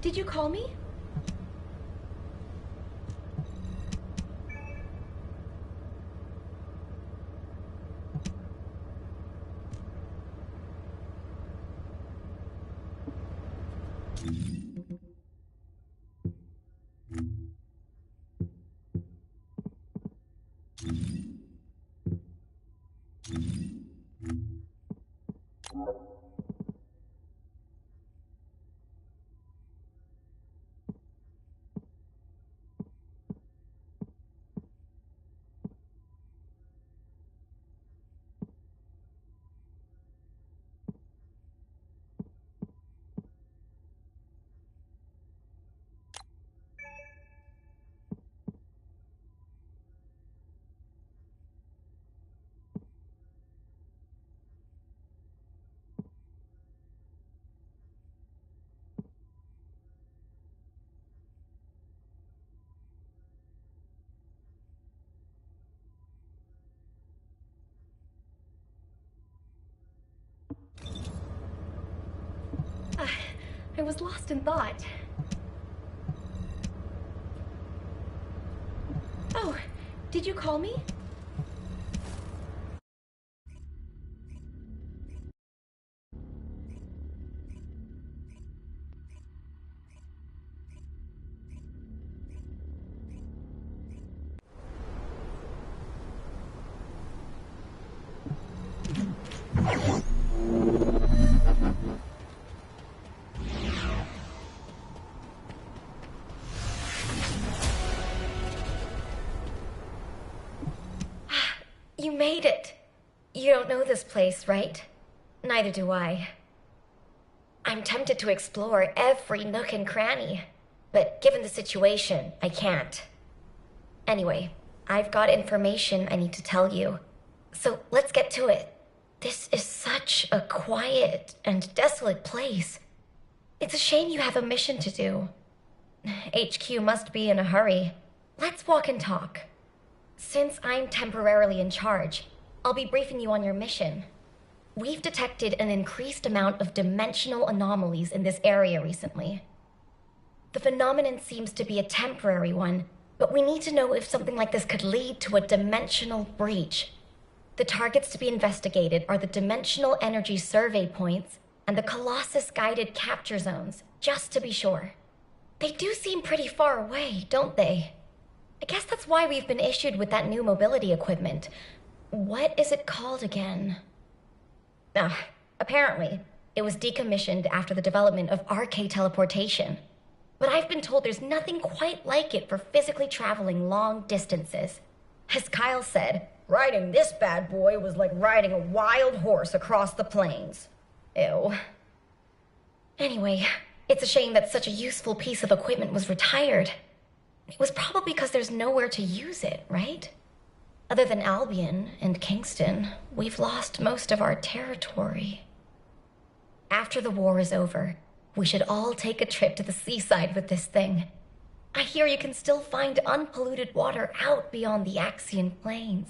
did you call me? I was lost in thought. Oh, did you call me? You made it. You don't know this place, right? Neither do I. I'm tempted to explore every nook and cranny, but given the situation, I can't. Anyway, I've got information I need to tell you, so let's get to it. This is such a quiet and desolate place. It's a shame you have a mission to do. HQ must be in a hurry. Let's walk and talk. Since I'm temporarily in charge, I'll be briefing you on your mission. We've detected an increased amount of dimensional anomalies in this area recently. The phenomenon seems to be a temporary one, but we need to know if something like this could lead to a dimensional breach. The targets to be investigated are the Dimensional Energy Survey Points and the Colossus Guided Capture Zones, just to be sure. They do seem pretty far away, don't they? I guess that's why we've been issued with that new mobility equipment. What is it called again? Apparently, it was decommissioned after the development of RK teleportation. But I've been told there's nothing quite like it for physically traveling long distances. As Kyle said, riding this bad boy was like riding a wild horse across the plains. Ew. Anyway, it's a shame that such a useful piece of equipment was retired. It was probably because there's nowhere to use it, right? Other than Albion and Kingston, we've lost most of our territory. After the war is over, we should all take a trip to the seaside with this thing. I hear you can still find unpolluted water out beyond the Axian Plains.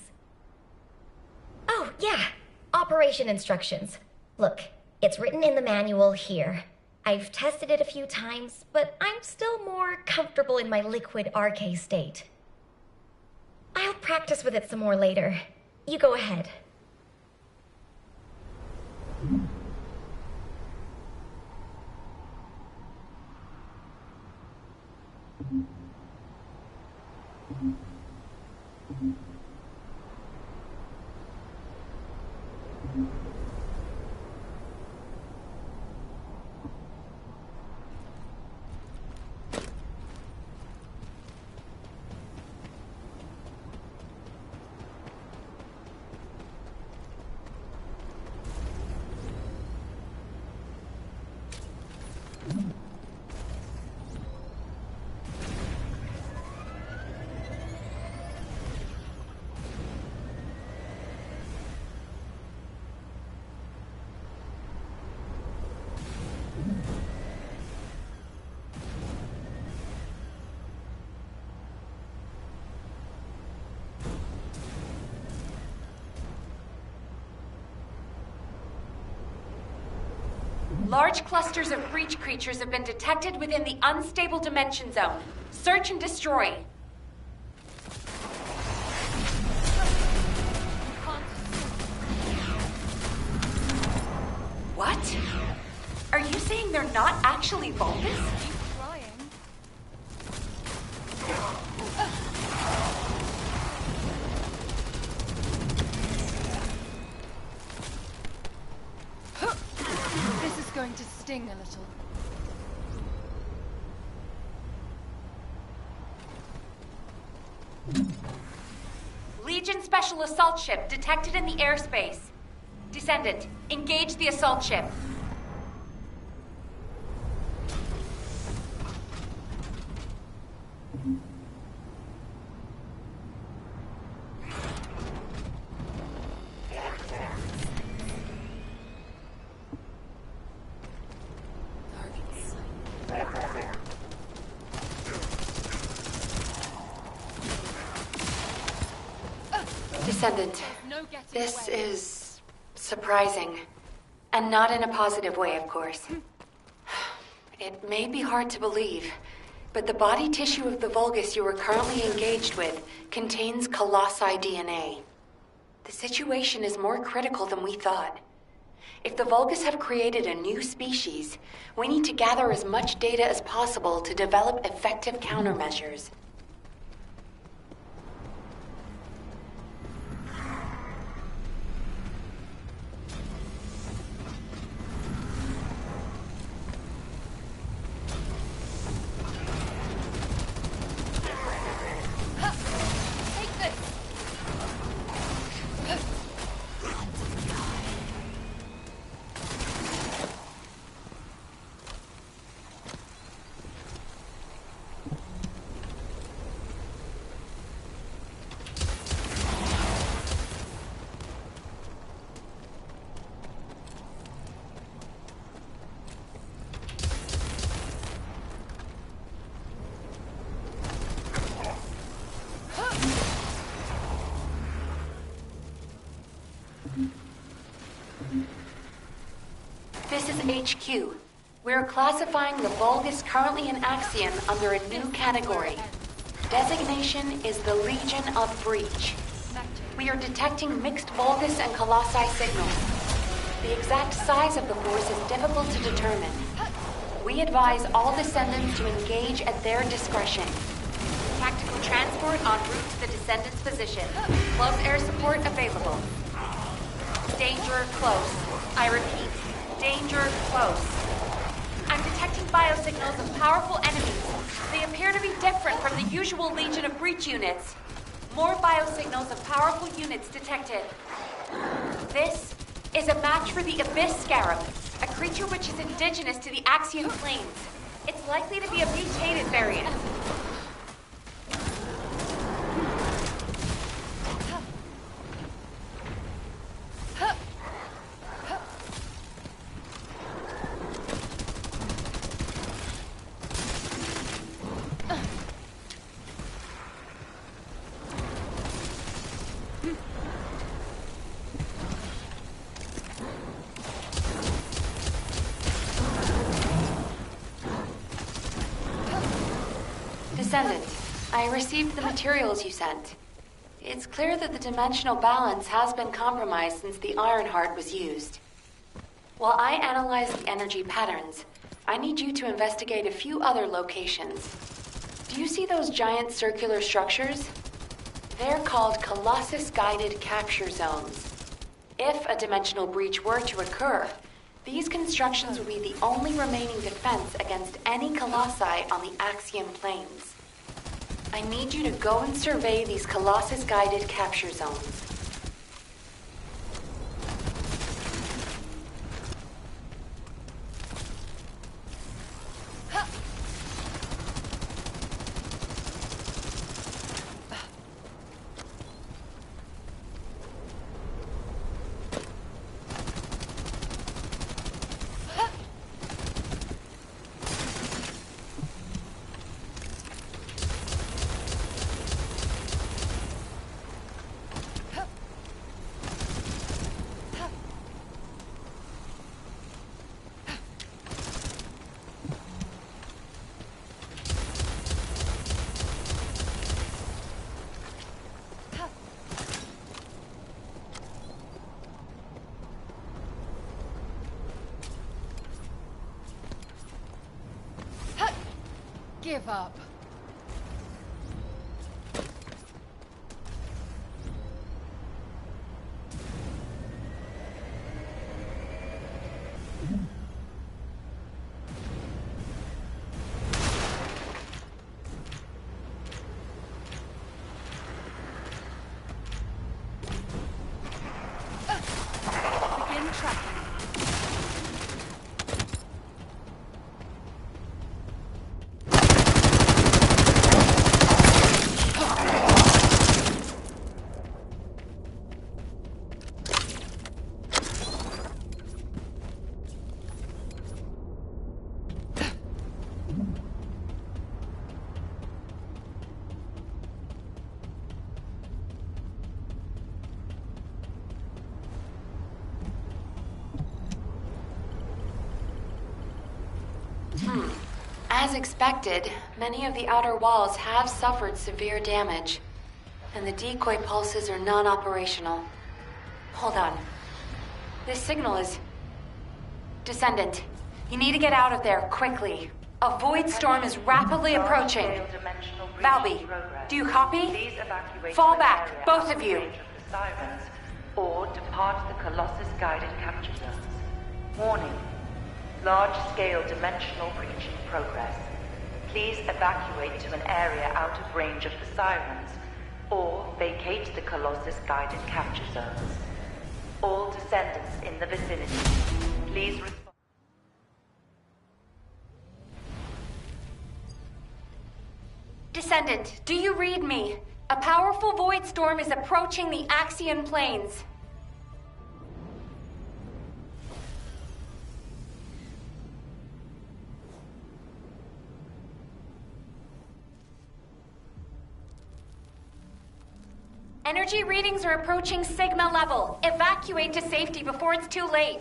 Oh, yeah, operation instructions. Look, it's written in the manual here. I've tested it a few times, but I'm still more comfortable in my liquid RK state. I'll practice with it some more later. You go ahead. Large clusters of breach creatures have been detected within the unstable dimension zone. Search and destroy. What? Are you saying they're not actually Vulgus? This is going to sting a little. Legion Special Assault Ship detected in the airspace. Descendant, engage the assault ship. Descendant, this is surprising. And not in a positive way, of course. It may be hard to believe, but the body tissue of the Vulgus you are currently engaged with contains Colossi DNA. The situation is more critical than we thought. If the Vulgus have created a new species, we need to gather as much data as possible to develop effective countermeasures. This is HQ. We're classifying the Vulgus currently in Axiom under a new category. Designation is the Legion of Breach. We are detecting mixed Vulgus and Colossi signals. The exact size of the force is difficult to determine. We advise all Descendants to engage at their discretion. Tactical transport en route to the Descendants' position. Close air support available. Danger close. I repeat, danger close. I'm detecting biosignals of powerful enemies. They appear to be different from the usual Legion of Breach units. More biosignals of powerful units detected. This is a match for the Abyss Scarab, a creature which is indigenous to the Axiom Plains. It's likely to be a mutated variant. Descendant, I received the materials you sent. It's clear that the dimensional balance has been compromised since the Ironheart was used. While I analyze the energy patterns, I need you to investigate a few other locations. Do you see those giant circular structures? They're called Colossus-guided capture zones. If a dimensional breach were to occur, these constructions would be the only remaining defense against any Colossi on the Axiom Plains. I need you to go and survey these Colossus-guided capture zones. give up. Begin tracking. As expected, many of the outer walls have suffered severe damage, and the decoy pulses are non-operational. Hold on. This signal is... Descendant, you need to get out of there, quickly. A void storm is rapidly approaching. Valby, do you copy? Fall back, both of you. Or depart the Colossus guided capture zones. Warning. Large-scale dimensional breach in progress. Please evacuate to an area out of range of the sirens, or vacate the Colossus guided capture zones. All descendants in the vicinity, please respond. Descendant, do you read me? A powerful void storm is approaching the Axian plains. Energy readings are approaching Sigma level. Evacuate to safety before it's too late.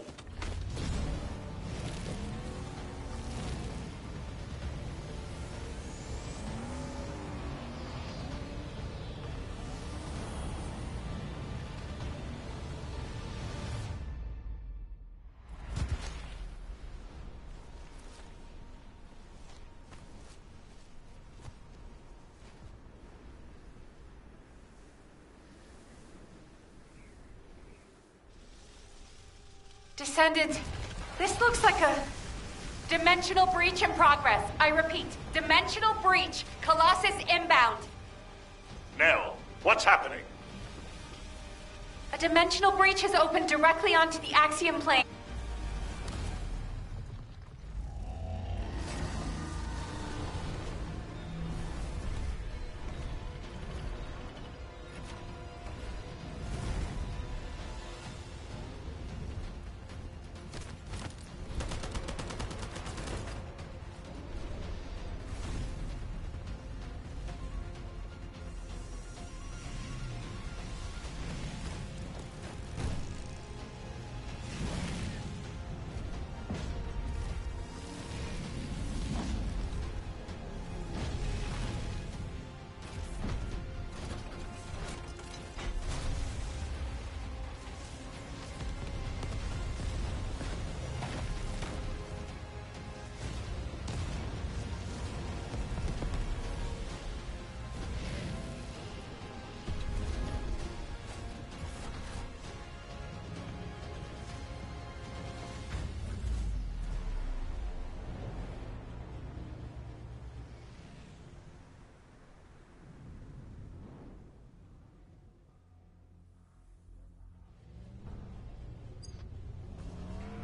Descendant, this looks like a dimensional breach in progress. I repeat, dimensional breach. Colossus inbound. Nell, what's happening? A dimensional breach has opened directly onto the Axiom plane.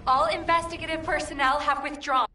All investigative personnel have withdrawn.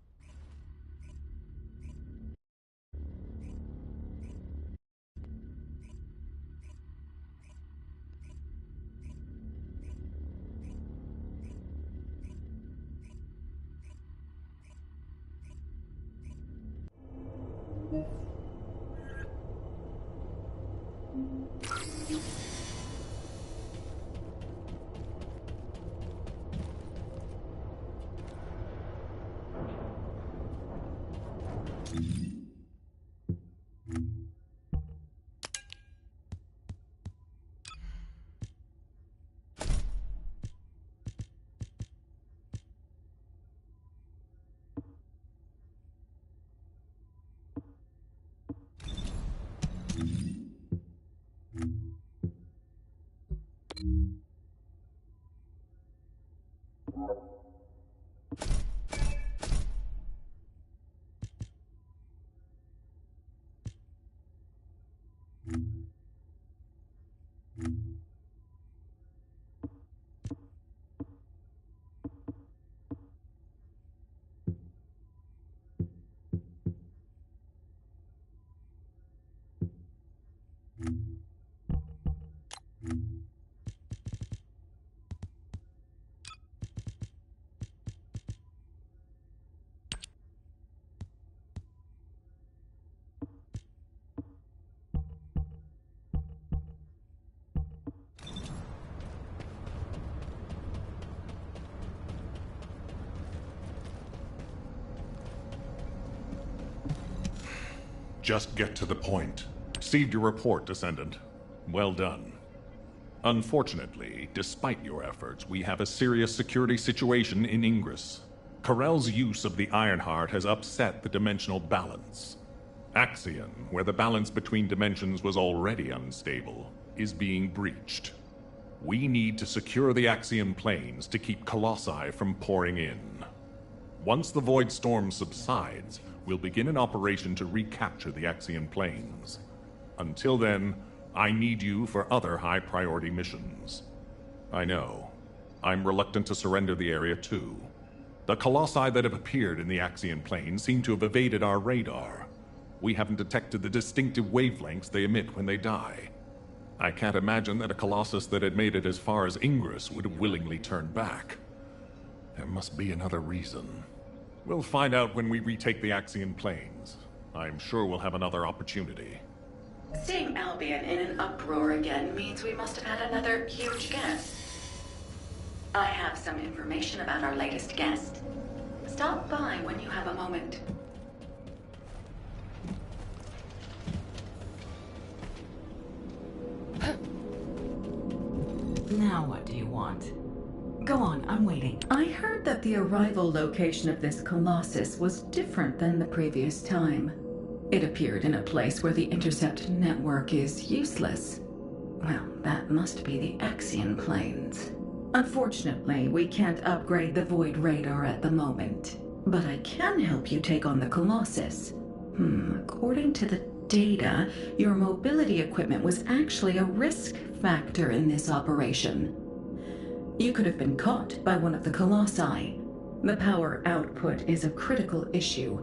Just get to the point. Received your report, Descendant. Well done. Unfortunately, despite your efforts, we have a serious security situation in Ingress. Corell's use of the Ironheart has upset the dimensional balance. Axion, where the balance between dimensions was already unstable, is being breached. We need to secure the Axion planes to keep Colossi from pouring in. Once the Void Storm subsides, we'll begin an operation to recapture the Axion planes. Until then, I need you for other high-priority missions. I know. I'm reluctant to surrender the area too. The Colossi that have appeared in the Axion plane seem to have evaded our radar. We haven't detected the distinctive wavelengths they emit when they die. I can't imagine that a Colossus that had made it as far as Ingress would have willingly turned back. There must be another reason. We'll find out when we retake the Axion planes. I'm sure we'll have another opportunity. Seeing Albion in an uproar again means we must have had another huge guest. I have some information about our latest guest. Stop by when you have a moment. Now what do you want? Go on, I'm waiting. I heard that the arrival location of this Colossus was different than the previous time. It appeared in a place where the intercept network is useless. Well, that must be the Axion planes. Unfortunately, we can't upgrade the Void Radar at the moment. But I can help you take on the Colossus. According to the data, your mobility equipment was actually a risk factor in this operation. You could have been caught by one of the Colossi. The power output is a critical issue.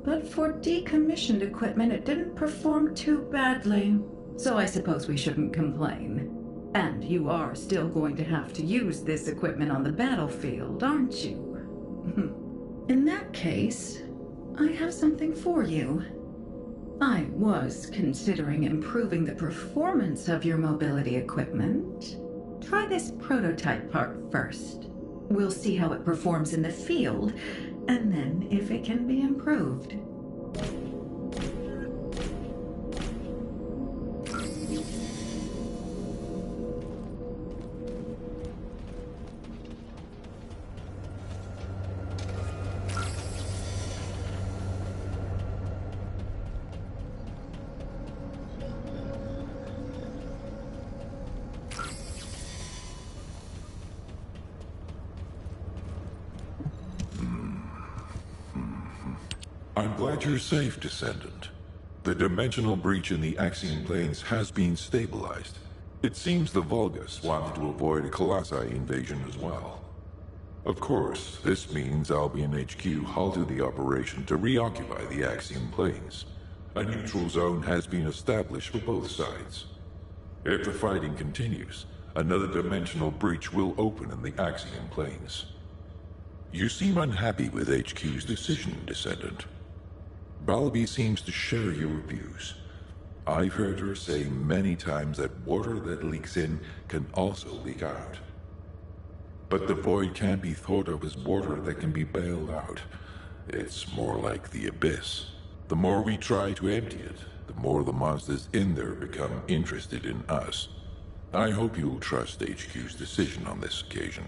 But for decommissioned equipment, it didn't perform too badly. So I suppose we shouldn't complain. And you are still going to have to use this equipment on the battlefield, aren't you? In that case, I have something for you. I was considering improving the performance of your mobility equipment. Try this prototype part first. We'll see how it performs in the field, and then if it can be improved. I'm glad you're safe, Descendant. The dimensional breach in the Axion planes has been stabilized. It seems the Vulgus wanted to avoid a Colossi invasion as well. Of course, this means Albion HQ halted the operation to reoccupy the Axion planes. A neutral zone has been established for both sides. If the fighting continues, another dimensional breach will open in the Axion planes. You seem unhappy with HQ's decision, Descendant. Balby seems to share your views. I've heard her say many times that water that leaks in can also leak out. But the void can't be thought of as water that can be bailed out. It's more like the abyss. The more we try to empty it, the more the monsters in there become interested in us. I hope you'll trust HQ's decision on this occasion.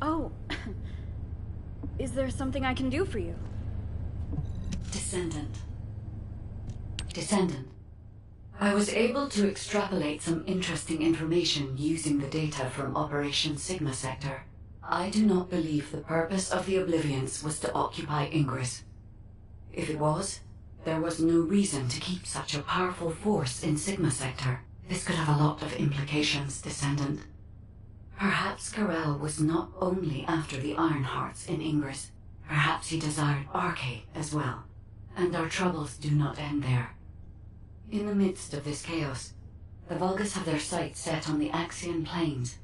Oh. Is there something I can do for you? Descendant. Descendant. I was able to extrapolate some interesting information using the data from Operation Sigma Sector. I do not believe the purpose of the Oblivions was to occupy Ingress. If it was, there was no reason to keep such a powerful force in Sigma Sector. This could have a lot of implications, Descendant. Perhaps Karel was not only after the Ironhearts in Ingress. Perhaps he desired Arcade as well. And our troubles do not end there. In the midst of this chaos, the Vulgus have their sights set on the Axian plains.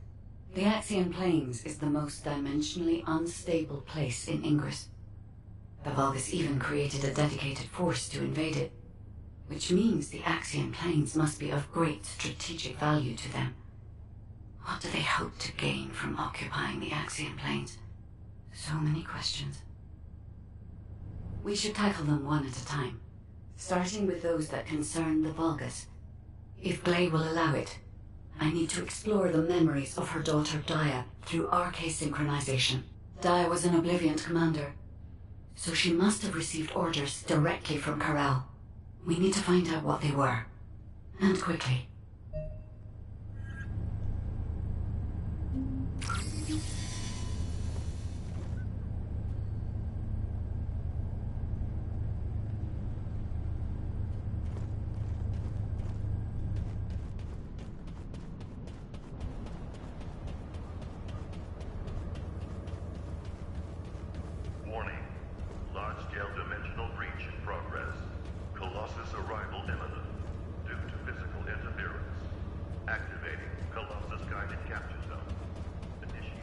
The Axian Plains is the most dimensionally unstable place in Ingress. The Vulgus even created a dedicated force to invade it, which means the Axian Plains must be of great strategic value to them. What do they hope to gain from occupying the Axian Plains? So many questions. We should tackle them one at a time, starting with those that concern the Vulgus. If Glay will allow it, I need to explore the memories of her daughter Daya through RK synchronization. Daya was an Obliviant commander, so she must have received orders directly from Corral. We need to find out what they were, and quickly. Warning. Large-scale dimensional breach in progress. Colossus arrival imminent. Due to physical interference. Activating Colossus guided capture zone. Initiating.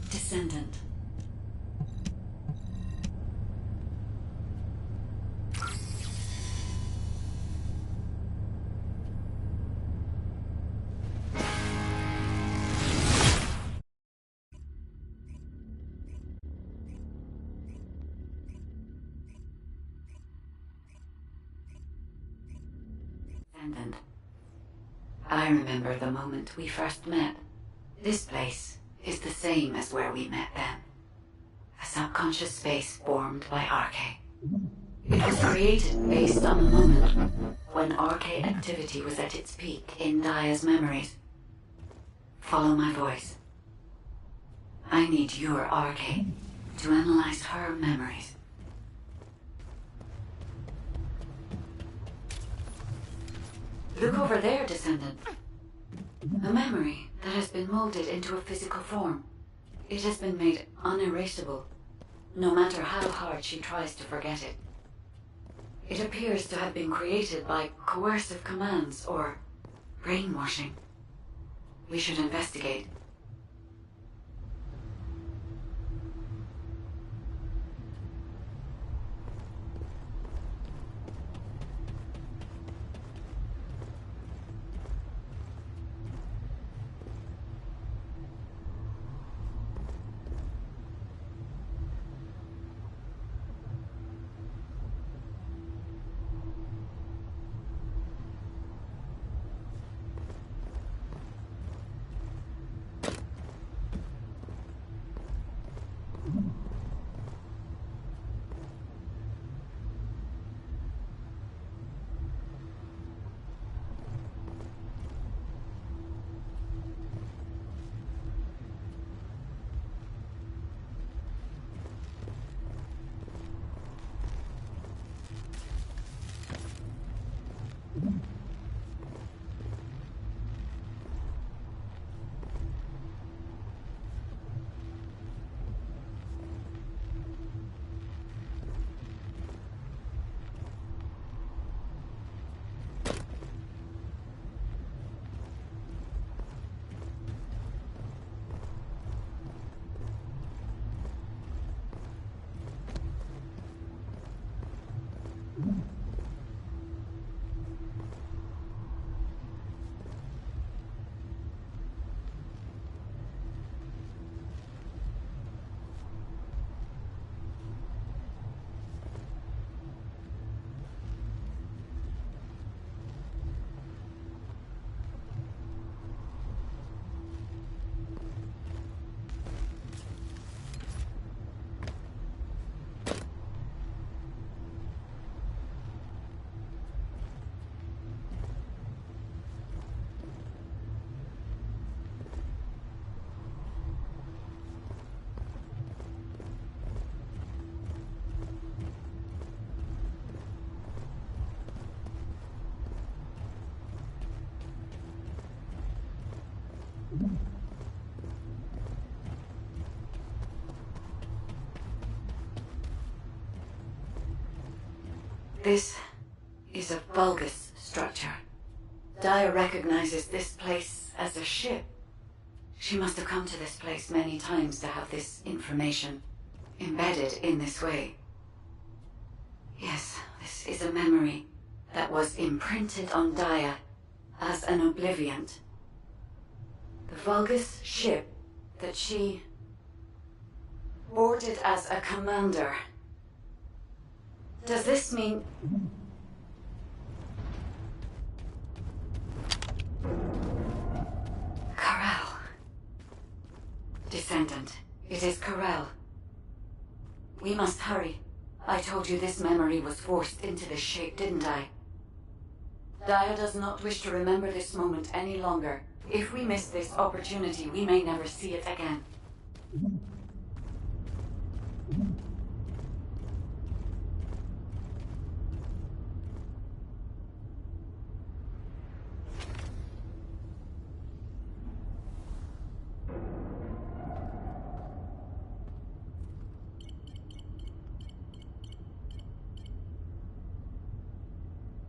Descendant. Descendant. I remember the moment we first met. This place is the same as where we met then. A subconscious space formed by RK. It was created based on the moment when RK activity was at its peak in Daya's memories. Follow my voice. I need your RK to analyze her memories. Look over there, Descendant. A memory that has been molded into a physical form. It has been made unerasable, no matter how hard she tries to forget it. It appears to have been created by coercive commands or brainwashing. We should investigate. This is a Vulgus structure. Daya recognizes this place as a ship. She must have come to this place many times to have this information embedded in this way. Yes, this is a memory that was imprinted on Daya as an Obliviant. The Vulgus ship that she boarded as a commander. Does this mean... Corral. Descendant, it is Corral. We must hurry. I told you this memory was forced into this shape, didn't I? Daya does not wish to remember this moment any longer. If we miss this opportunity, we may never see it again.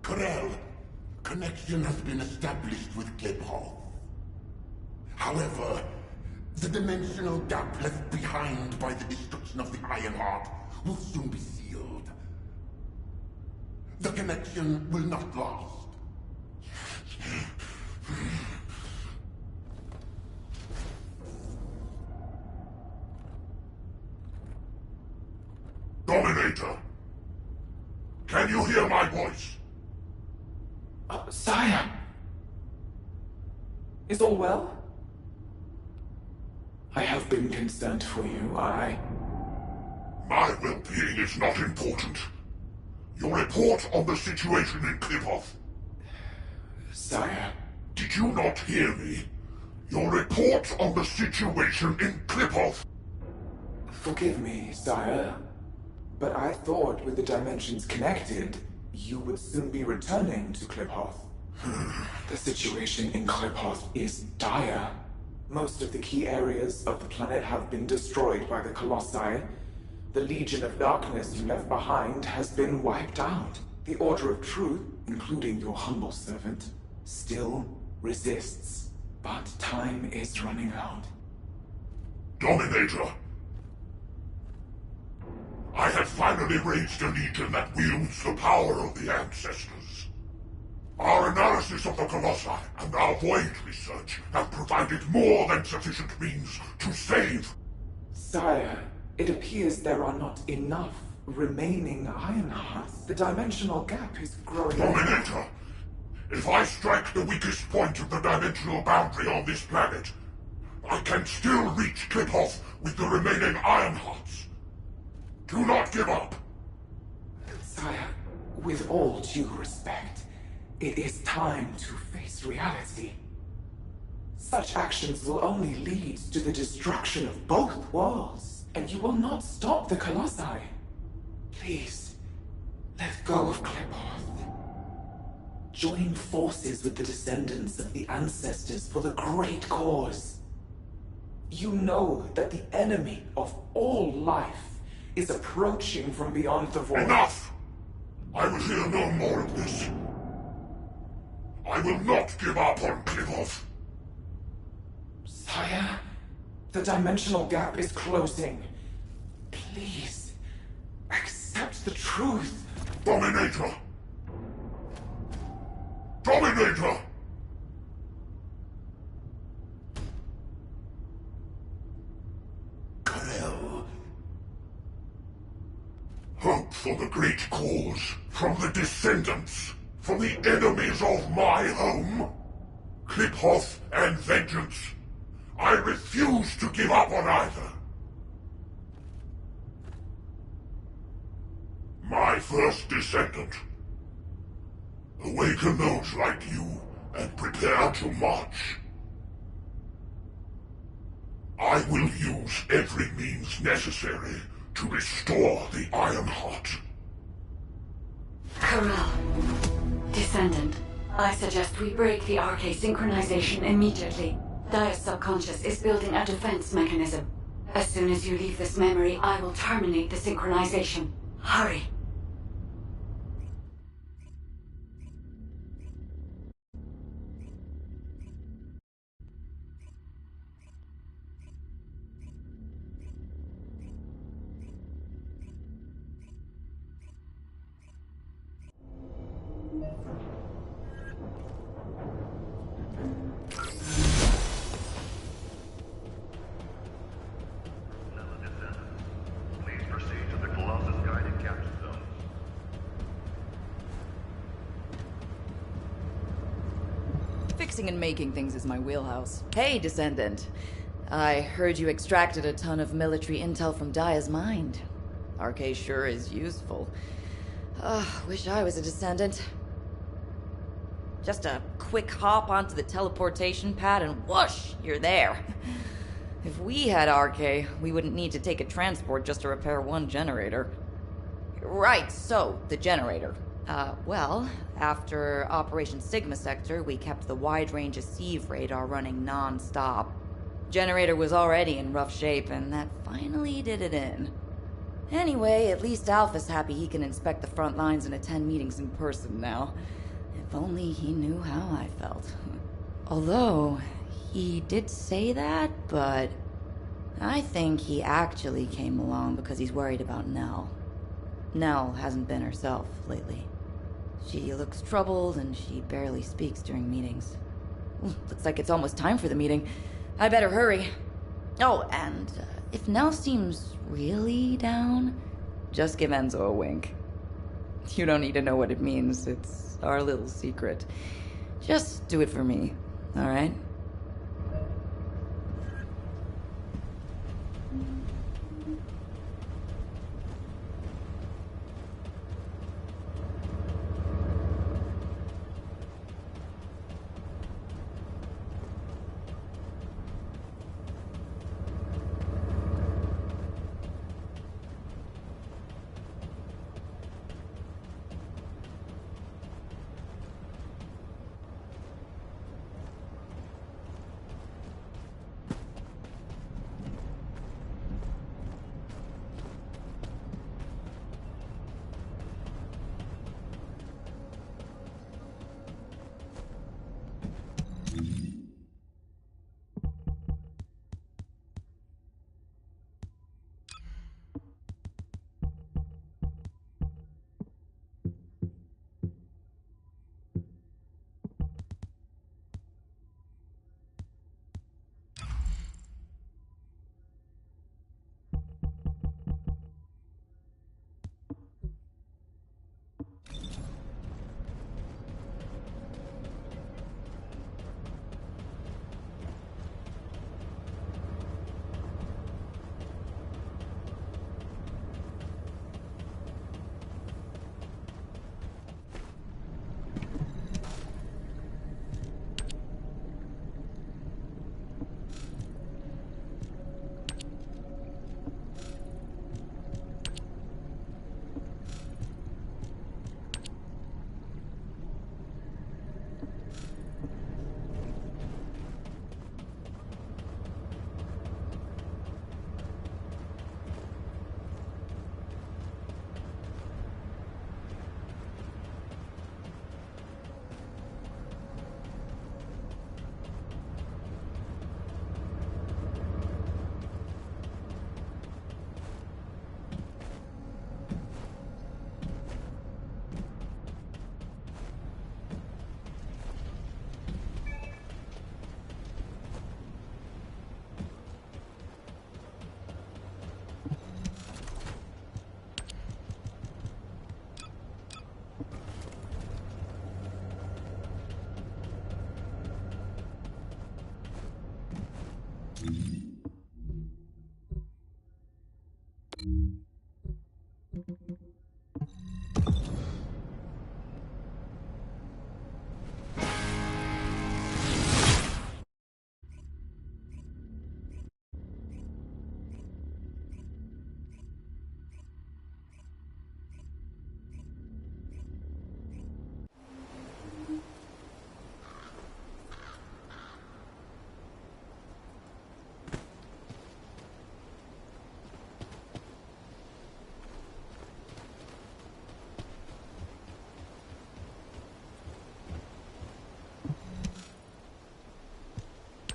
Corel, connection has been established with Cliphall. However, the dimensional gap left behind by the destruction of the Ironheart will soon be sealed. The connection will not last. Dominator! Can you hear my voice? Sire! Is all well? I have been concerned for you, My well-being is not important. Your report on the situation in Klipov. Sire... Did you not hear me? Your report on the situation in Klipov. Forgive me, sire. But I thought with the dimensions connected, you would soon be returning to Kliphoth. The situation in Kliphoth is dire. Most of the key areas of the planet have been destroyed by the Colossi. The Legion of Darkness you left behind has been wiped out. The Order of Truth, including your humble servant, still resists. But time is running out. Dominator! I have finally raised a legion that wields the power of the ancestors. Our analysis of the Colossi and our voyage research have provided more than sufficient means to save. Sire, it appears there are not enough remaining Ironhearts. The dimensional gap is growing. Dominator! If I strike the weakest point of the dimensional boundary on this planet, I can still reach Kliphoth with the remaining Ironhearts. Do not give up! Sire, with all due respect, it is time to face reality. Such actions will only lead to the destruction of both worlds, and you will not stop the Colossi. Please, let go of Kliphoth. Join forces with the descendants of the ancestors for the great cause. You know that the enemy of all life is approaching from beyond the void. Enough! I will hear no more of this. I will not give up on Kliphoth. Sire, the dimensional gap is closing. Please, accept the truth. Dominator! Dominator! Corel. Hope for the great cause, from the Descendants, from the enemies of my home. Kliphoth and vengeance. I refuse to give up on either. My first Descendant. Awaken those like you, and prepare to march. I will use every means necessary to restore the Ironheart. Corral. Descendant, I suggest we break the RK synchronization immediately. Dia's subconscious is building a defense mechanism. As soon as you leave this memory, I will terminate the synchronization. Hurry. Please proceed to the Colossus guided capture zone. Fixing and making things is my wheelhouse. Hey, Descendant. I heard you extracted a ton of military intel from Dia's mind. RK sure is useful. Wish I was a Descendant. Just a quick hop onto the teleportation pad and whoosh, you're there. If we had RK, we wouldn't need to take a transport just to repair one generator. Right, so, the generator. Well, after Operation Sigma Sector, we kept the wide-range Sieve radar running non-stop. Generator was already in rough shape, and that finally did it in. Anyway, at least Alpha's happy he can inspect the front lines and attend meetings in person now. If only he knew how I felt. Although, he did say that, but I think he actually came along because he's worried about Nell. Nell hasn't been herself lately. She looks troubled and she barely speaks during meetings. Looks like it's almost time for the meeting. I better hurry. Oh, and if Nell seems really down, just give Enzo a wink. You don't need to know what it means. It's our little secret. Just do it for me, all right?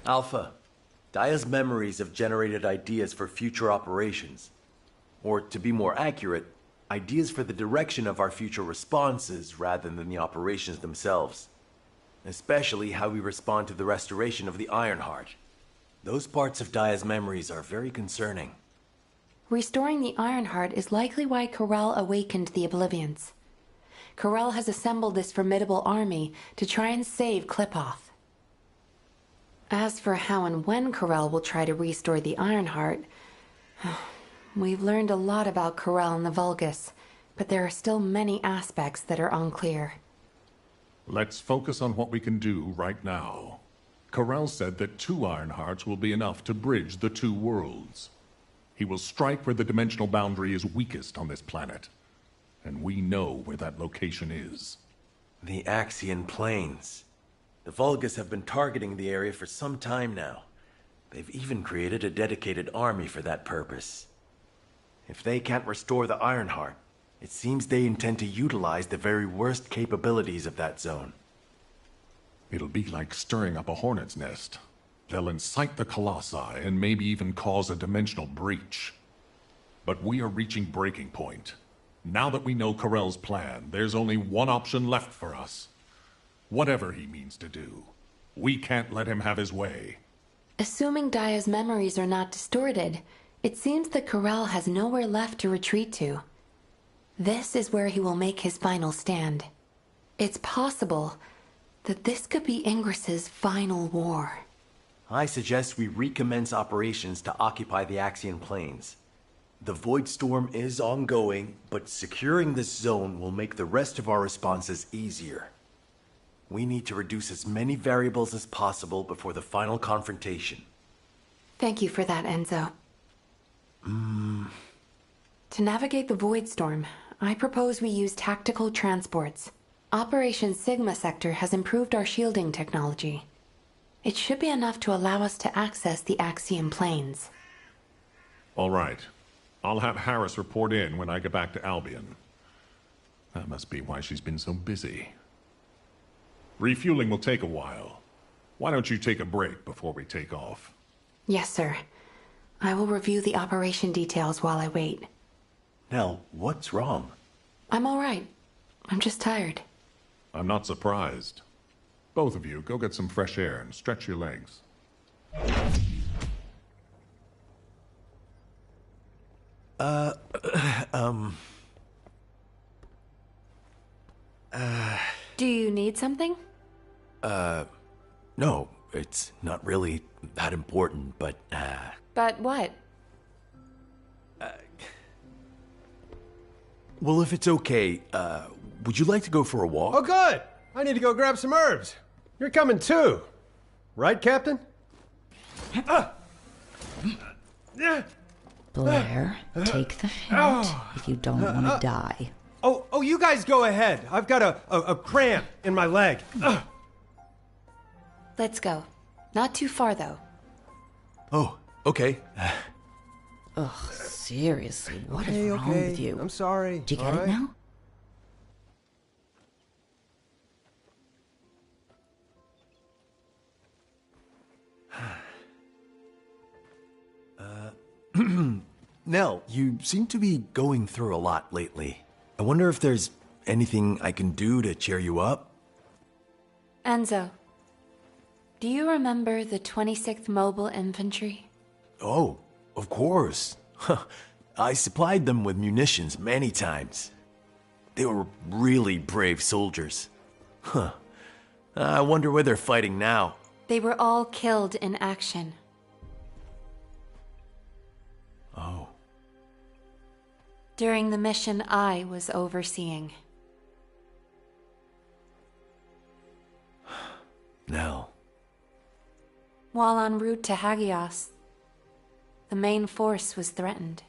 Alpha, Daya's memories have generated ideas for future operations. Or, to be more accurate, ideas for the direction of our future responses rather than the operations themselves. Especially how we respond to the restoration of the Ironheart. Those parts of Daya's memories are very concerning. Restoring the Ironheart is likely why Corel awakened the Oblivions. Corel has assembled this formidable army to try and save Klipoth. As for how and when Corel will try to restore the Ironheart, we've learned a lot about Corel and the Vulgus, but there are still many aspects that are unclear. Let's focus on what we can do right now. Corel said that 2 Ironhearts will be enough to bridge the 2 worlds. He will strike where the dimensional boundary is weakest on this planet. And we know where that location is. The Axian Plains. The Vulgus have been targeting the area for some time now. They've even created a dedicated army for that purpose. If they can't restore the Ironheart, it seems they intend to utilize the very worst capabilities of that zone. It'll be like stirring up a hornet's nest. They'll incite the Colossi and maybe even cause a dimensional breach. But we are reaching breaking point. Now that we know Corel's plan, there's only one option left for us. Whatever he means to do, we can't let him have his way. Assuming Daya's memories are not distorted, it seems that Corel has nowhere left to retreat to. This is where he will make his final stand. It's possible that this could be Ingris's final war. I suggest we recommence operations to occupy the Axian Plains. The Void Storm is ongoing, but securing this zone will make the rest of our responses easier. We need to reduce as many variables as possible before the final confrontation. Thank you for that, Enzo. To navigate the Void Storm, I propose we use tactical transports. Operation Sigma Sector has improved our shielding technology. It should be enough to allow us to access the Axian Plains. All right. I'll have Harris report in when I get back to Albion. That must be why she's been so busy. Refueling will take a while. Why don't you take a break before we take off? Yes, sir. I will review the operation details while I wait. Nell, what's wrong? I'm all right. I'm just tired. I'm not surprised. Both of you, go get some fresh air and stretch your legs. Do you need something? No, it's not really that important, but, But what? Well, if it's okay, would you like to go for a walk? Oh, good! I need to go grab some herbs. You're coming too. Right, Captain? Blair, take the hint if you don't want to die. Oh, you guys go ahead. I've got a cramp in my leg. Let's go. Not too far, though. Oh, okay. Ugh, seriously, what is wrong with you? I'm sorry. Do you get it now? Nell, you seem to be going through a lot lately. I wonder if there's anything I can do to cheer you up? Enzo, do you remember the 26th Mobile Infantry? Oh, of course. I supplied them with munitions many times. They were really brave soldiers. I wonder where they're fighting now. They were all killed in action. Oh. During the mission I was overseeing. Nell. While en route to Hagios, the main force was threatened.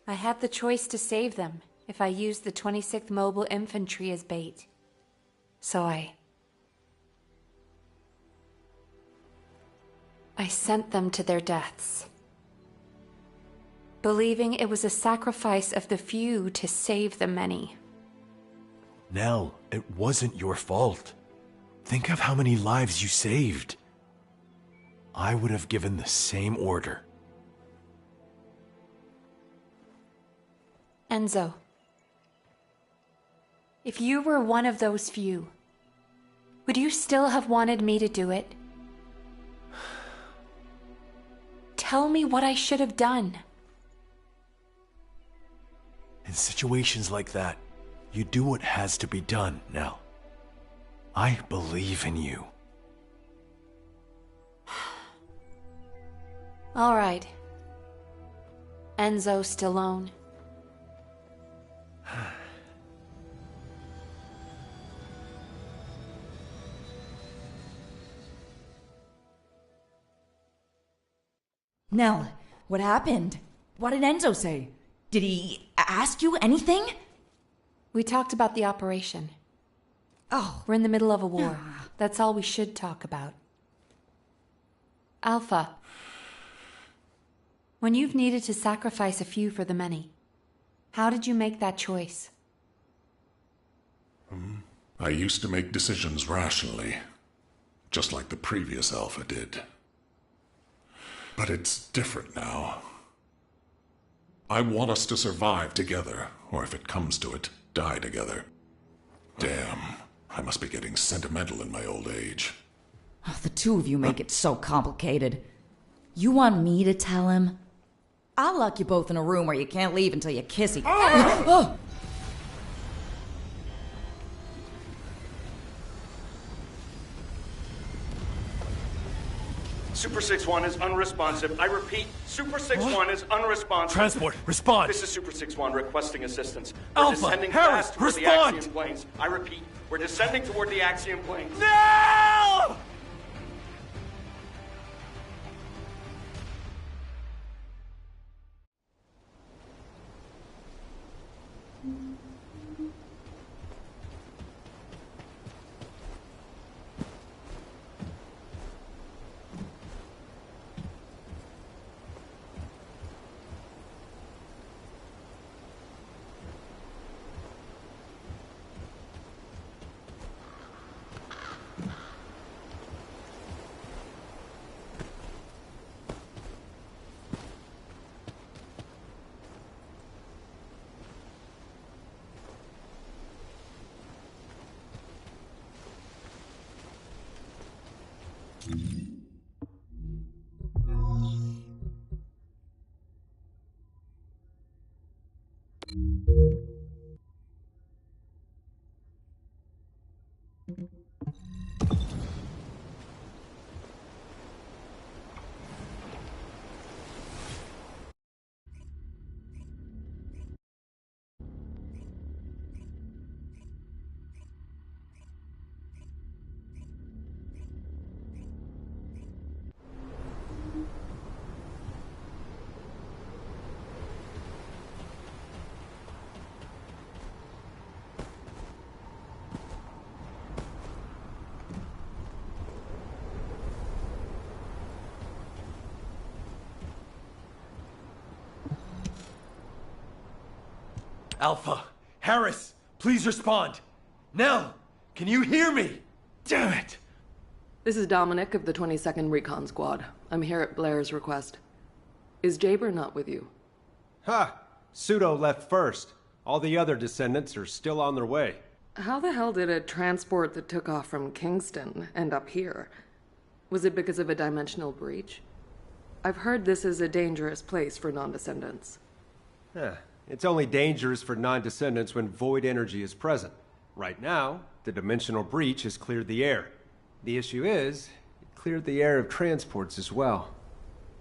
I had the choice to save them if I used the 26th Mobile Infantry as bait. So I sent them to their deaths, believing it was a sacrifice of the few to save the many. Nell, it wasn't your fault. Think of how many lives you saved. I would have given the same order. Enzo, if you were one of those few, would you still have wanted me to do it? Tell me what I should have done. In situations like that, you do what has to be done, Nell. I believe in you. All right. Enzo Stallone. Nell, what happened? What did Enzo say? Did he ask you anything? We talked about the operation. Oh. We're in the middle of a war. That's all we should talk about. Alpha. When you've needed to sacrifice a few for the many, how did you make that choice? I used to make decisions rationally, just like the previous Alpha did. But it's different now. I want us to survive together, or if it comes to it, die together. Damn, I must be getting sentimental in my old age. Oh, the two of you make it so complicated. You want me to tell him? I'll lock you both in a room where you can't leave until you kiss each other. Oh! Super 6-1 is unresponsive. I repeat, Super 6-1 is unresponsive. Transport, respond! This is Super 6-1 requesting assistance. We're Alpha, descending Harris, fast toward respond! the Axiom planes. I repeat, we're descending toward the Axiom planes. No! Alpha, Harris, please respond. Nell, can you hear me? Damn it! This is Dominic of the 22nd Recon Squad. I'm here at Blair's request. Is Jaber not with you? Ha! Pseudo left first. All the other descendants are still on their way. How the hell did a transport that took off from Kingston end up here? Was it because of a dimensional breach? I've heard this is a dangerous place for non-descendants. It's only dangerous for non-descendants when void energy is present. Right now, the dimensional breach has cleared the air. The issue is, it cleared the air of transports as well.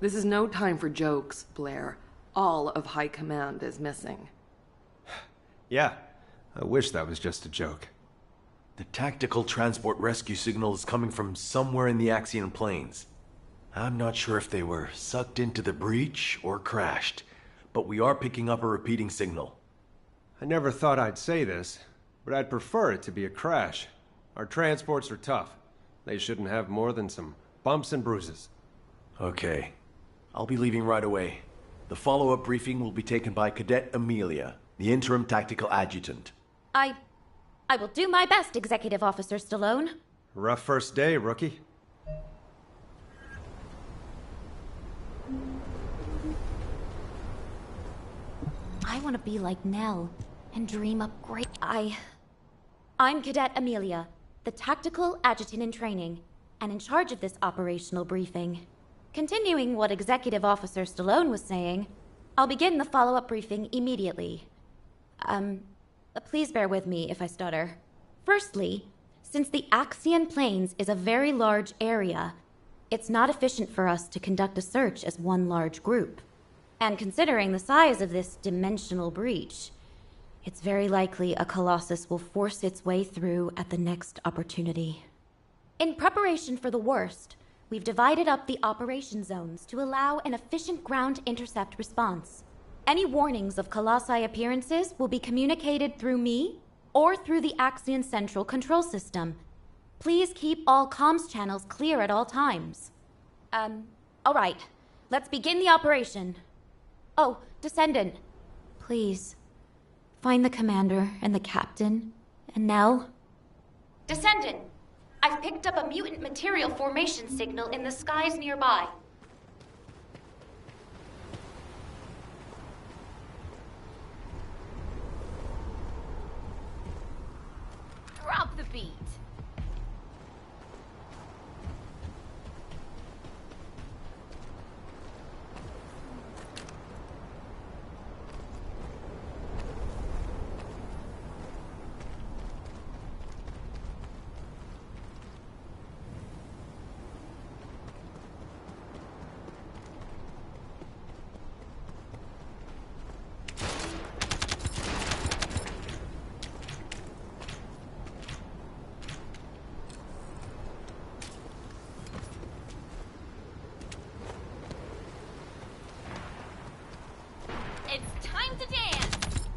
This is no time for jokes, Blair. All of High Command is missing. Yeah, I wish that was just a joke. The tactical transport rescue signal is coming from somewhere in the Axion plains. I'm not sure if they were sucked into the breach or crashed, but we are picking up a repeating signal. I never thought I'd say this, but I'd prefer it to be a crash. Our transports are tough. They shouldn't have more than some bumps and bruises. Okay. I'll be leaving right away. The follow-up briefing will be taken by Cadet Amelia, the interim tactical adjutant. I will do my best, Executive Officer Stallone. Rough first day, rookie. I want to be like Nell and dream up great. I'm Cadet Amelia, the tactical adjutant in training, and in charge of this operational briefing. Continuing what Executive Officer Stallone was saying, I'll begin the follow-up briefing immediately. Please bear with me if I stutter. Firstly, since the Axian Plains is a very large area, it's not efficient for us to conduct a search as one large group. And considering the size of this dimensional breach, it's very likely a Colossus will force its way through at the next opportunity. In preparation for the worst, we've divided up the operation zones to allow an efficient ground intercept response. Any warnings of Colossi appearances will be communicated through me or through the Axion Central Control System. Please keep all comms channels clear at all times. All right. Let's begin the operation. Oh, Descendant. Please, find the commander and the captain, and Nell. Descendant, I've picked up a mutant material formation signal in the skies nearby. Drop the beat. It's time to dance!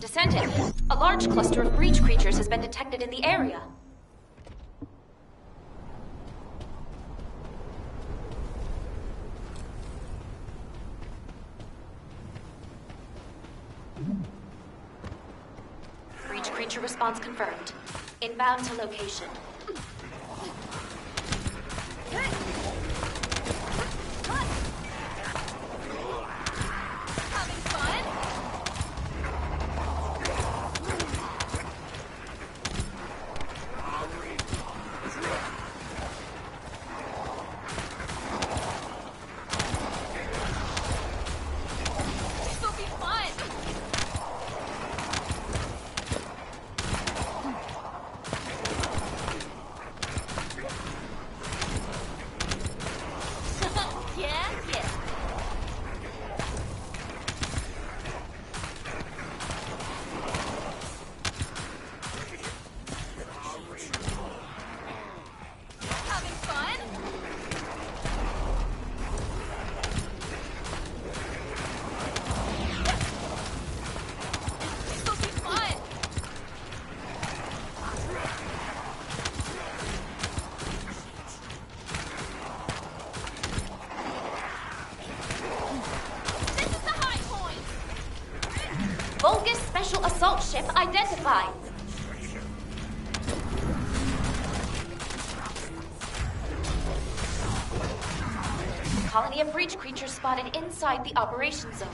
Descendant, a large cluster of breach creatures has been detected in the area. Breach creature response confirmed. Inbound to location. Vulgus Special Assault Ship identified. Colony of breach creatures spotted inside the operation zone.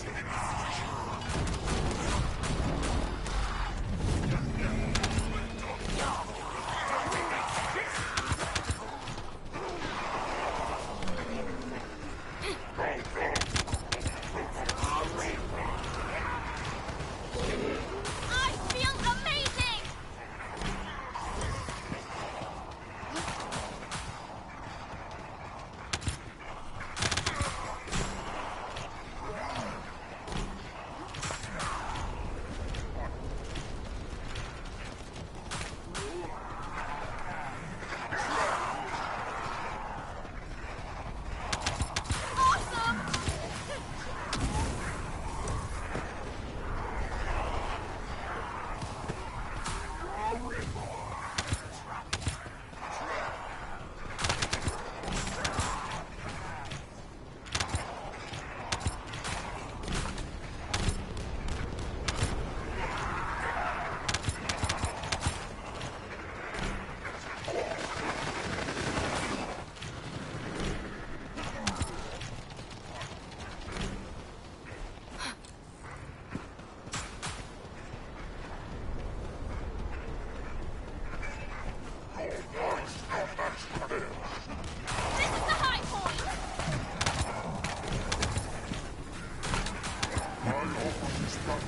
Having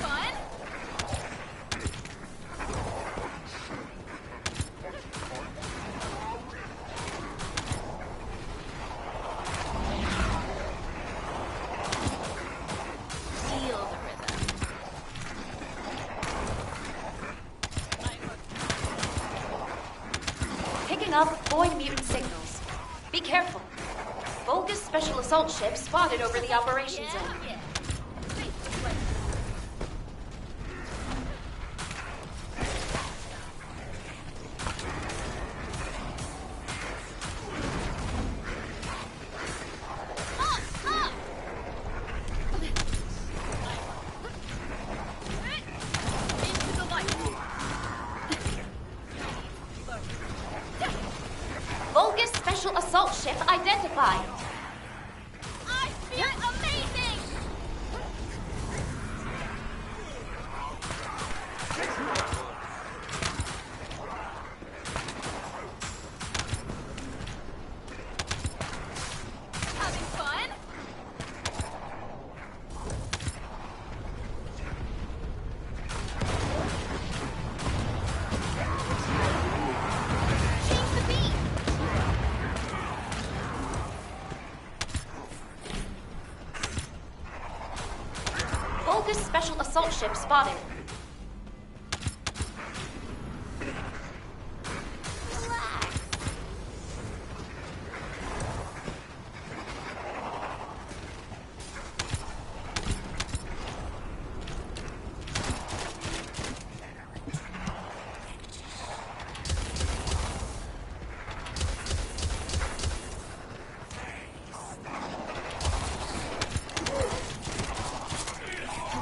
fun? Feel the rhythm. Picking up void mutant signals. Be careful. Vulgus special assault ship spotted over the operation zone. Into the light. Vulgus special assault ship identified. I feel amazing! Having fun? Change the beat! Vulgus special assault ship spotted.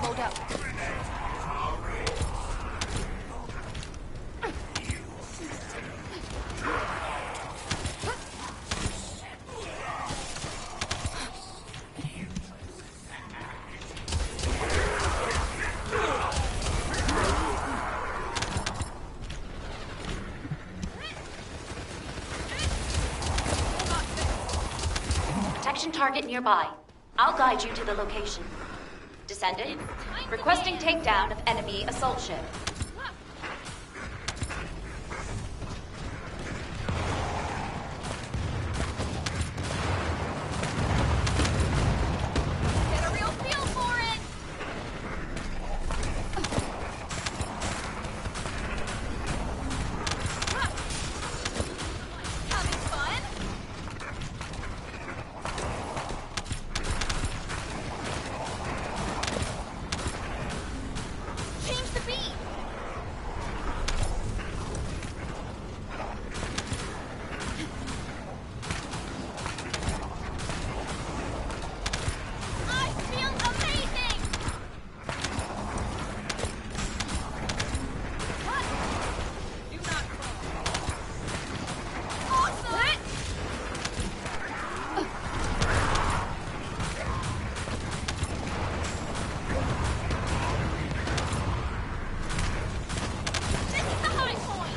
Load up. Protection target nearby. I'll guide you to the location. Descendant, requesting takedown of enemy assault ship. Get a real feel for it! Having fun? Change the beat! I feel amazing! What? Do not fall. Awesome! This is the high point!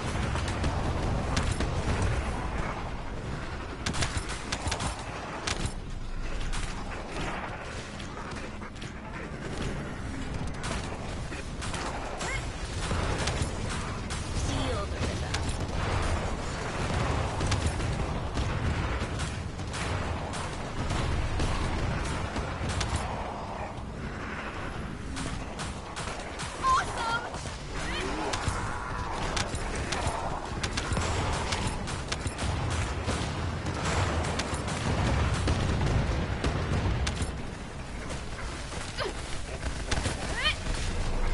Feel the rhythm. Awesome!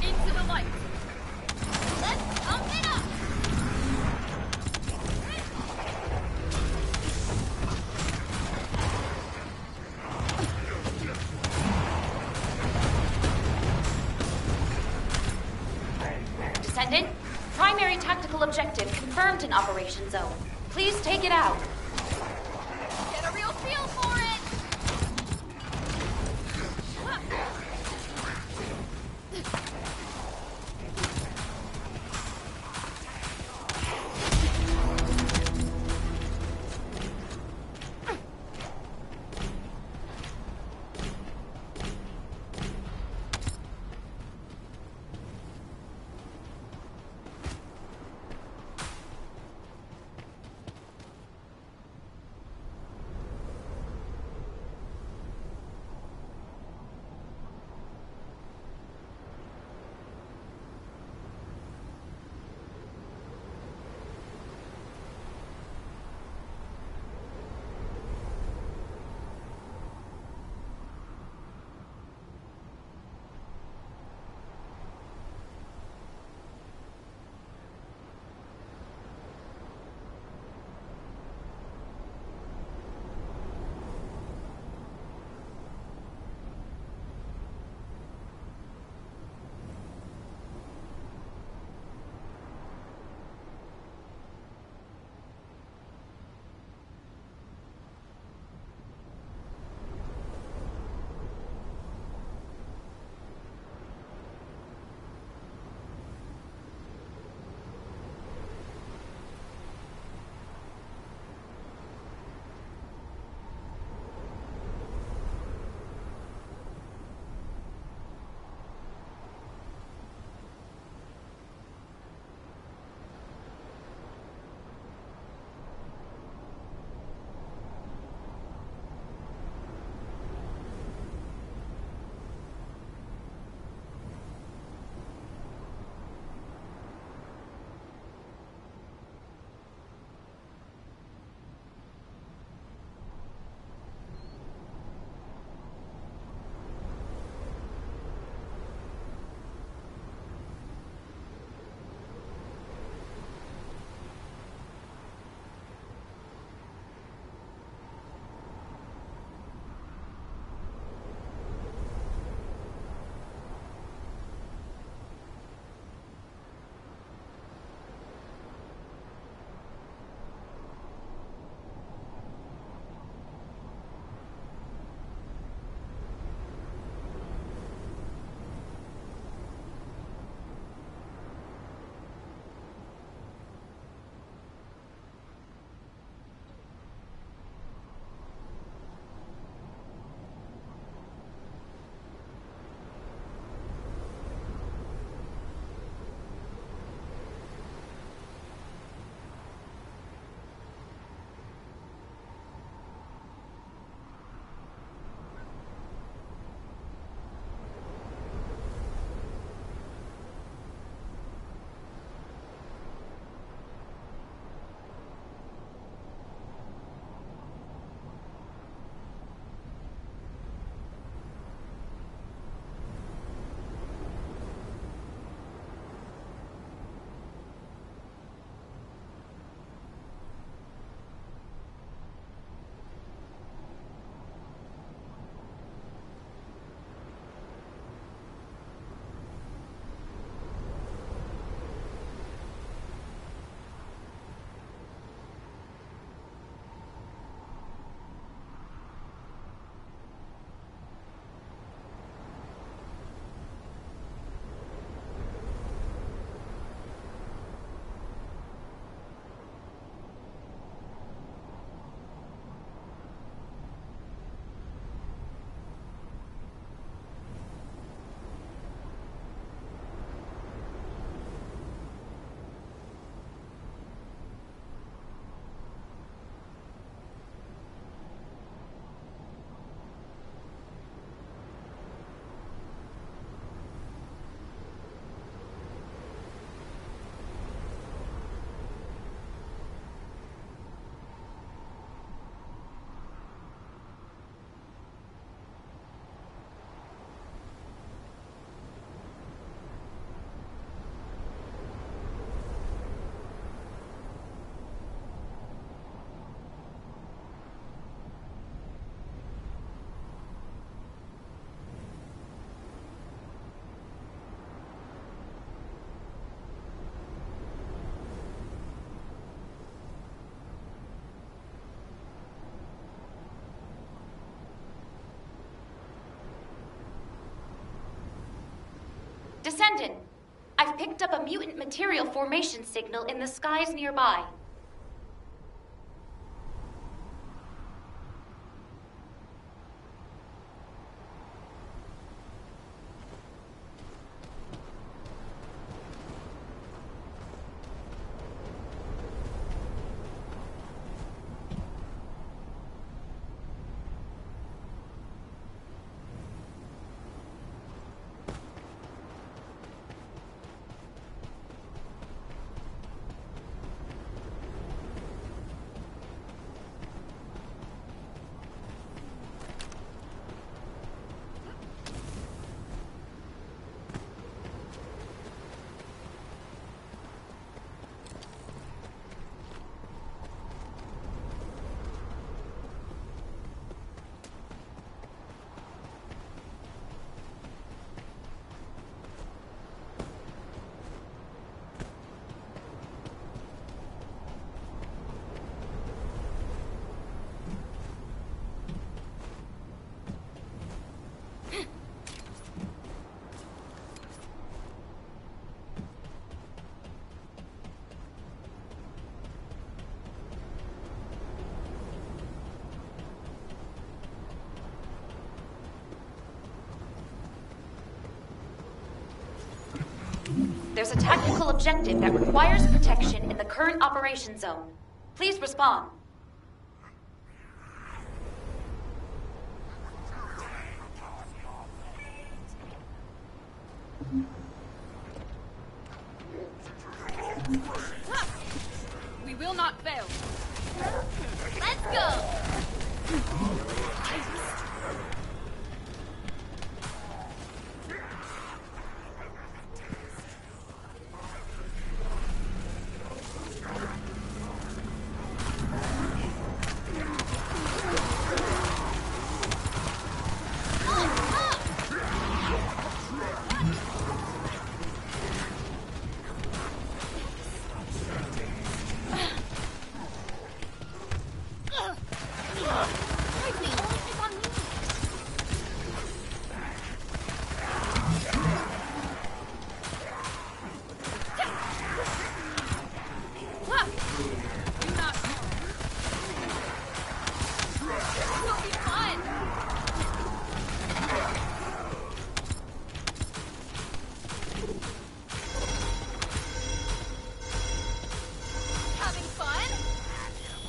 Into the light. Let's pump it up. Descendant, primary tactical objective confirmed in Operation Zone. Please take it out. Get a real feel for it. Descendant, I've picked up a mutant material formation signal in the skies nearby. There's a tactical objective that requires protection in the current operation zone. Please respond. We will not fail. Let's go!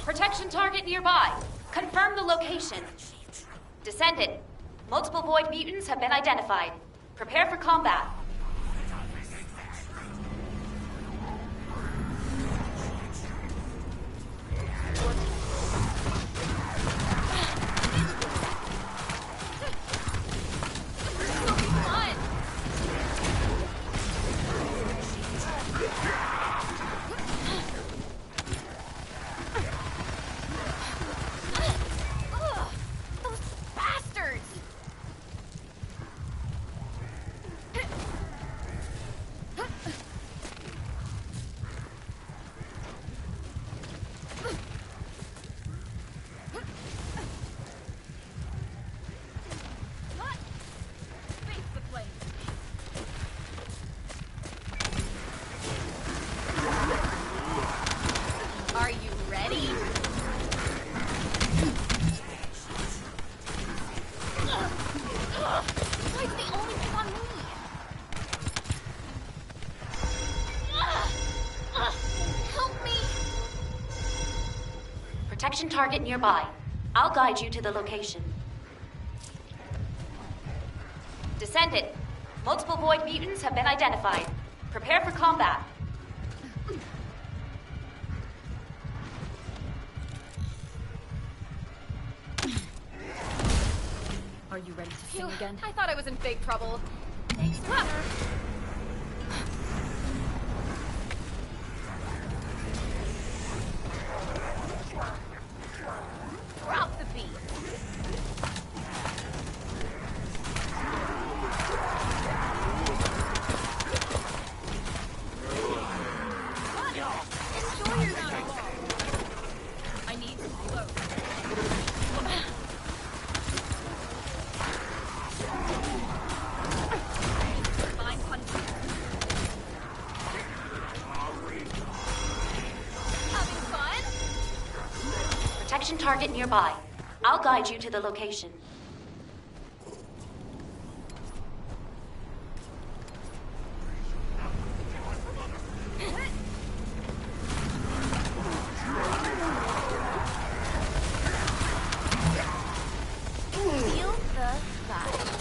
Protection target nearby. Confirm the location. Descendant, multiple void mutants have been identified. Prepare for combat. Protection target nearby. I'll guide you to the location. Descendant, multiple void mutants have been identified. Prepare for combat. Are you ready to sing again? I thought I was in big trouble. Thanks, Runner. Drop the beat. Enjoy your monologue. I need some flow. Fine punch. Protection target nearby. I'll guide you to the location. Feel the vibe.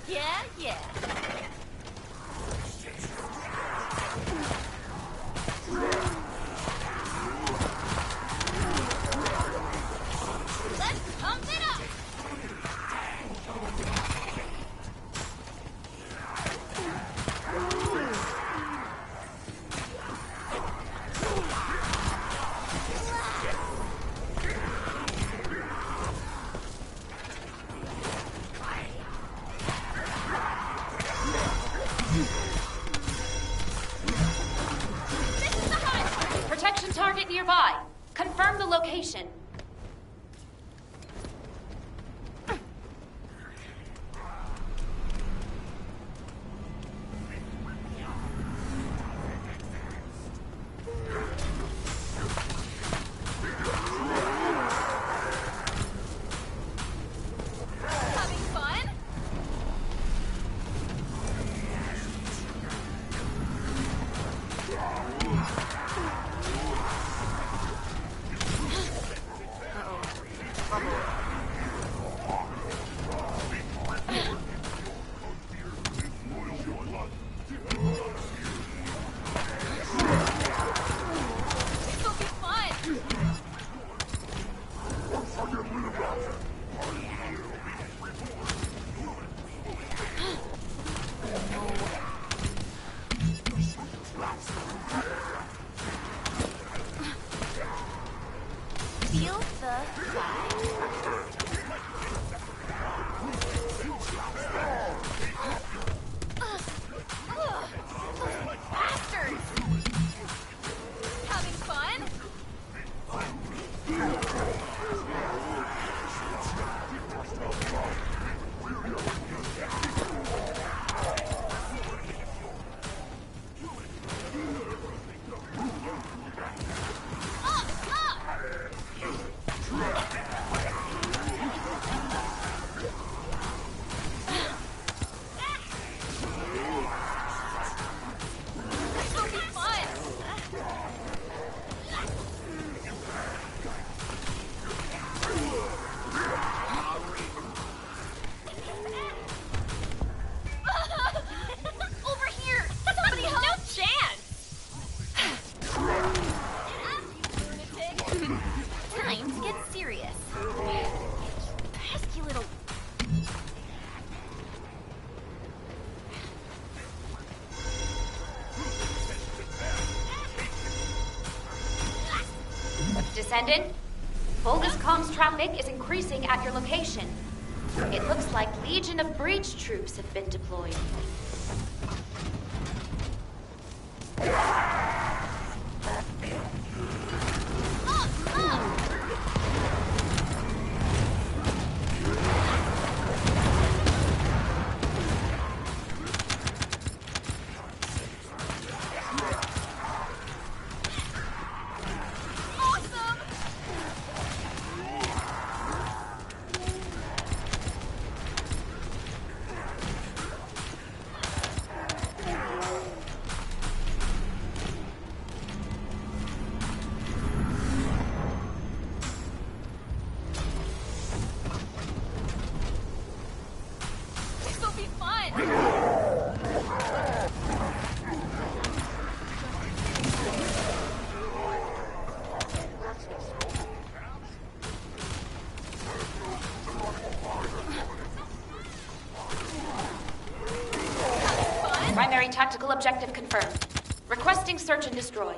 Yeah, yeah. Let's pump it up. Protection target nearby. Confirm the location. Having fun? This'll be fun. Feel the bastards! Having fun? This'll be fun! Over here! Somebody help! No chance! Time to get serious. Pesky little... Descendant, Vulgus comms traffic is increasing at your location. It looks like Legion of Breach troops have been deployed. This'll be fun! Primary tactical objective confirmed. Requesting search and destroy.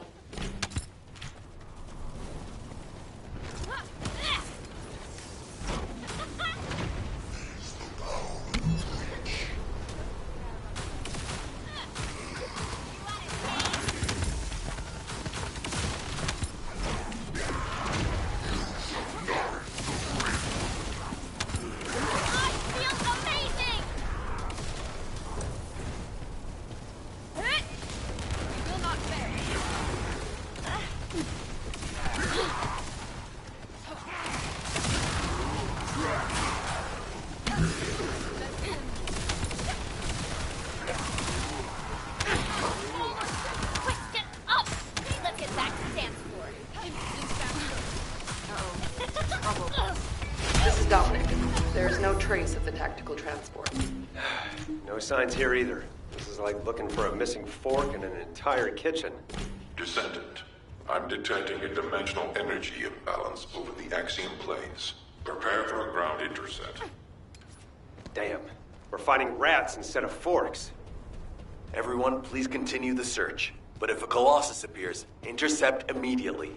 Quick, get up! Let's get back to dance floor. This is Dominic. There's no trace of the tactical transport. No signs here either. This is like looking for a missing fork in an entire kitchen. Descendant, I'm detecting a dimensional energy imbalance over the Axiom planes. Prepare for a ground intercept. Damn. We're finding rats instead of forks. Everyone, please continue the search. But if a Colossus appears, intercept immediately.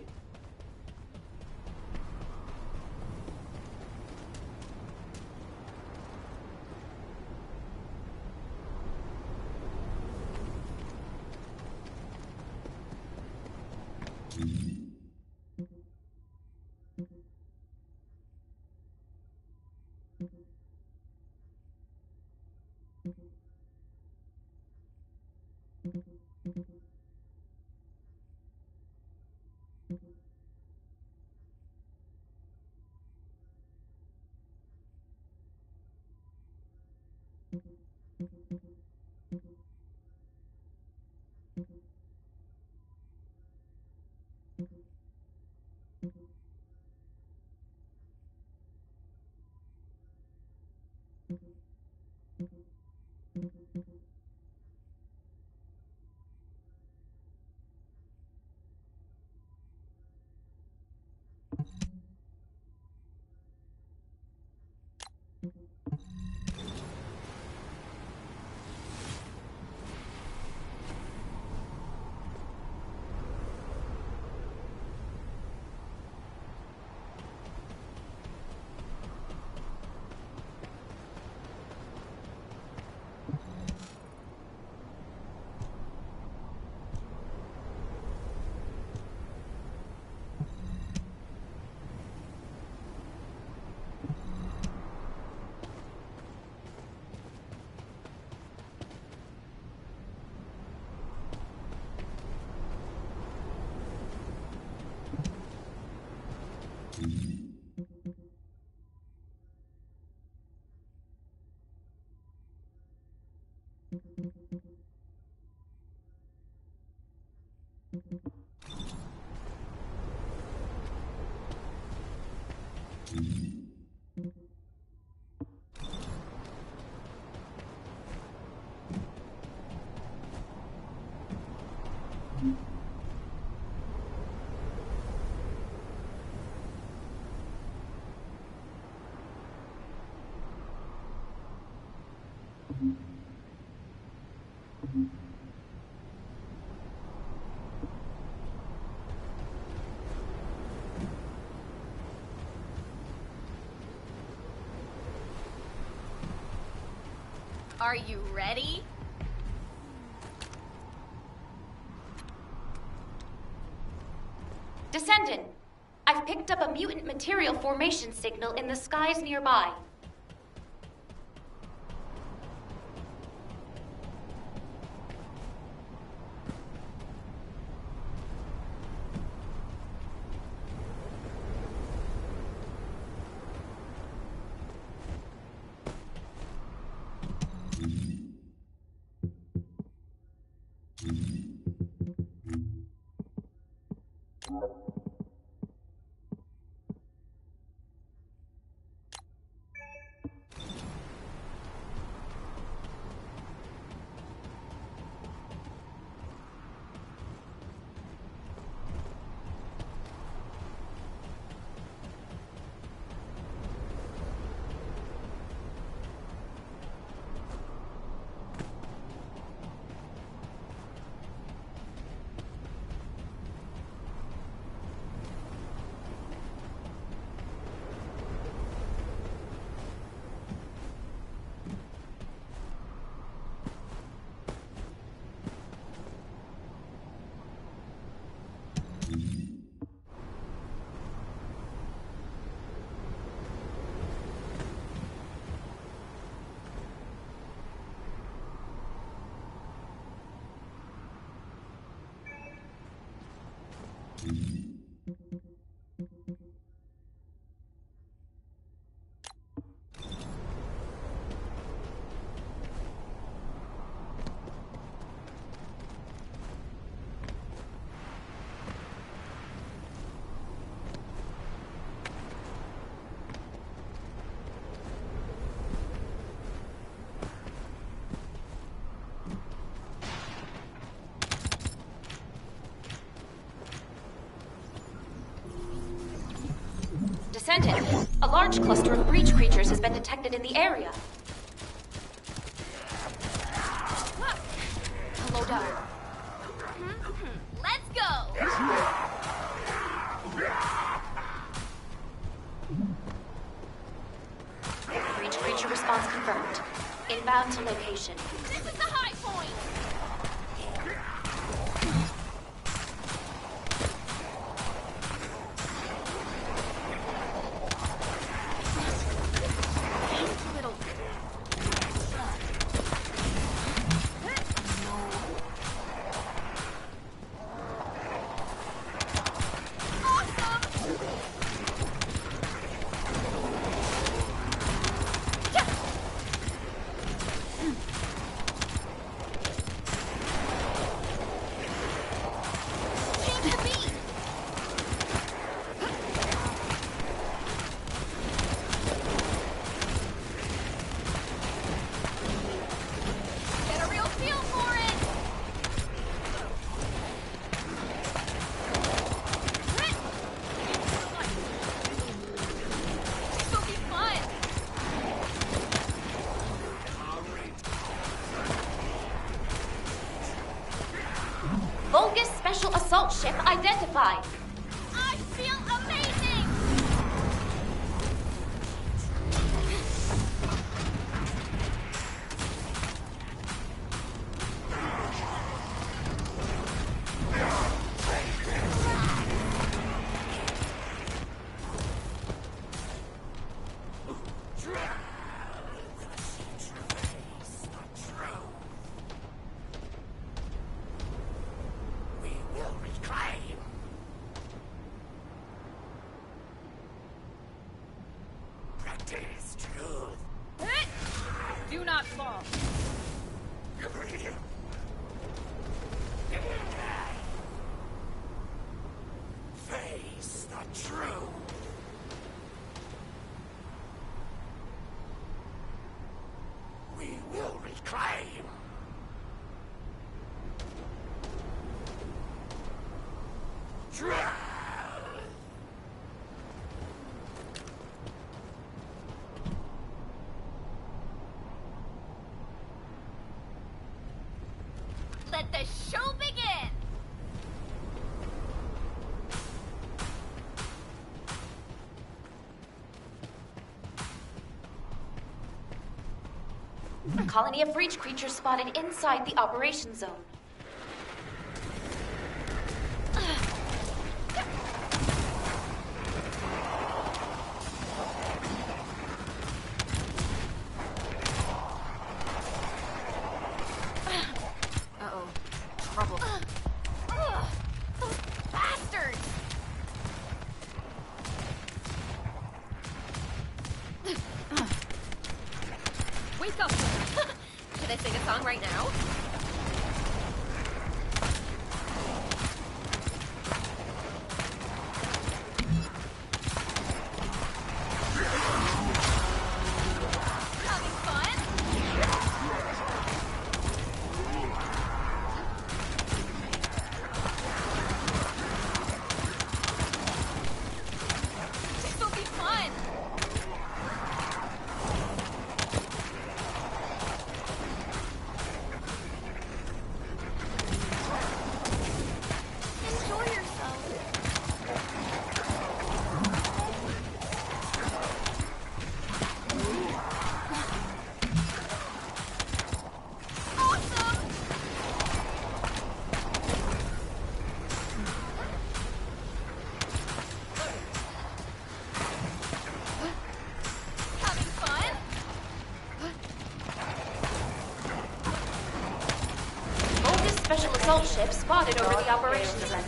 Are you ready? Descendant, I've picked up a mutant material formation signal in the skies nearby. Descendant, a large cluster of breach creatures has been detected in the area. Hello, down. Let's go! Breach creature response confirmed. Inbound to location. This is the high point! Vulgus Special Assault Ship identified. I feel amazing! Do not fall. Face the truth. We will reclaim. Let the show begin! A colony of breach creatures spotted inside the operation zone. Uh-oh. Trouble. Those bastards! Wake up! Should I sing a song right now? Having fun? This will be fun! Enjoy yourself. Awesome! Having fun? Vulgus Special Assault Ship spotted over the operation zone.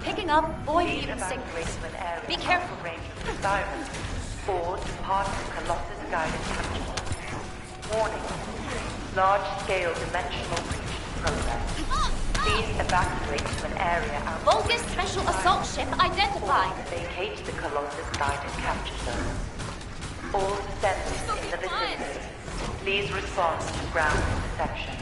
Picking up void mutant signals. Be careful. Range of the siren, or depart the Colossus guided capture. Warning. Large-scale dimensional breach in progress. Please evacuate to an area out. Vulgus Special Assault Ship identified. Vacate the Colossus guided capture zone. All descendants in the vicinity, please respond to ground interception.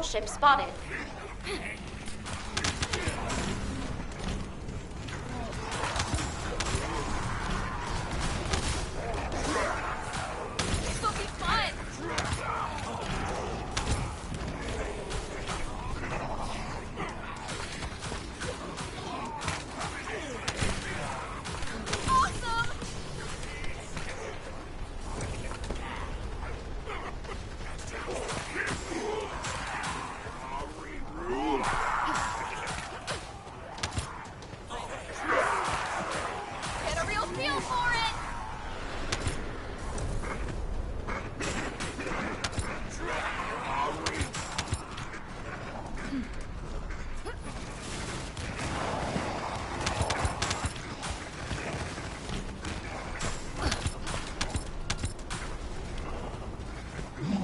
ship spotted. This'll be fun! Awesome! Get a real feel for it!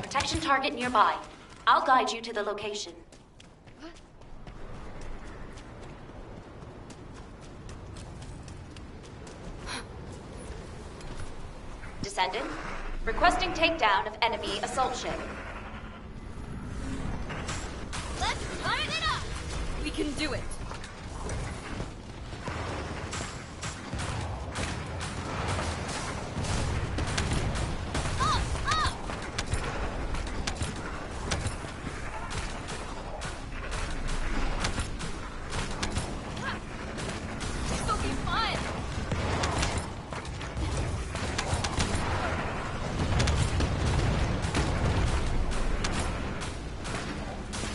Protection target nearby. I'll guide you to the location. Descendant, requesting takedown of enemy assault ship. Let's light it up! We can do it. Up! Up! This'll be fun!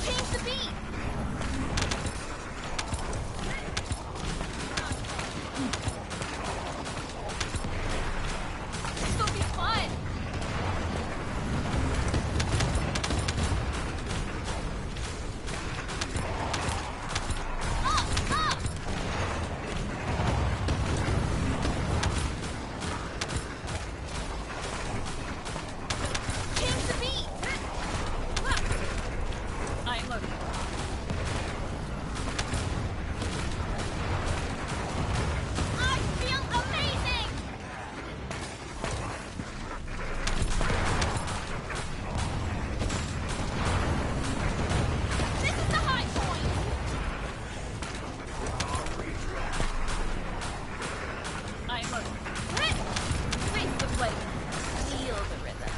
Change the beat! This'll be fun! Up! Up! Change the beat! I am loading. I feel amazing! This is the high point! I am loading. Face the blade. Feel the rhythm.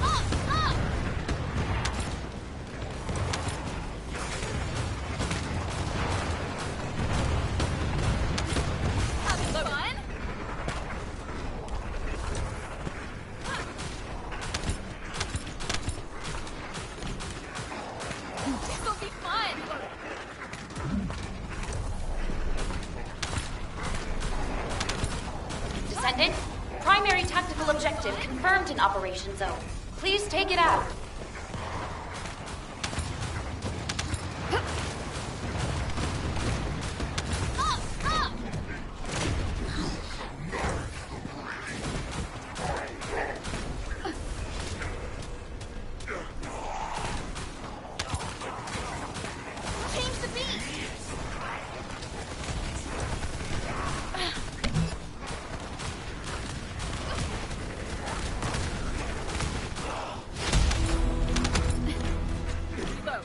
Up! Up! Having fun? This'll be fun! Descendant, primary tactical objective confirmed in Operation Zone. Please take it out. Up! Up! Change the beat! Load.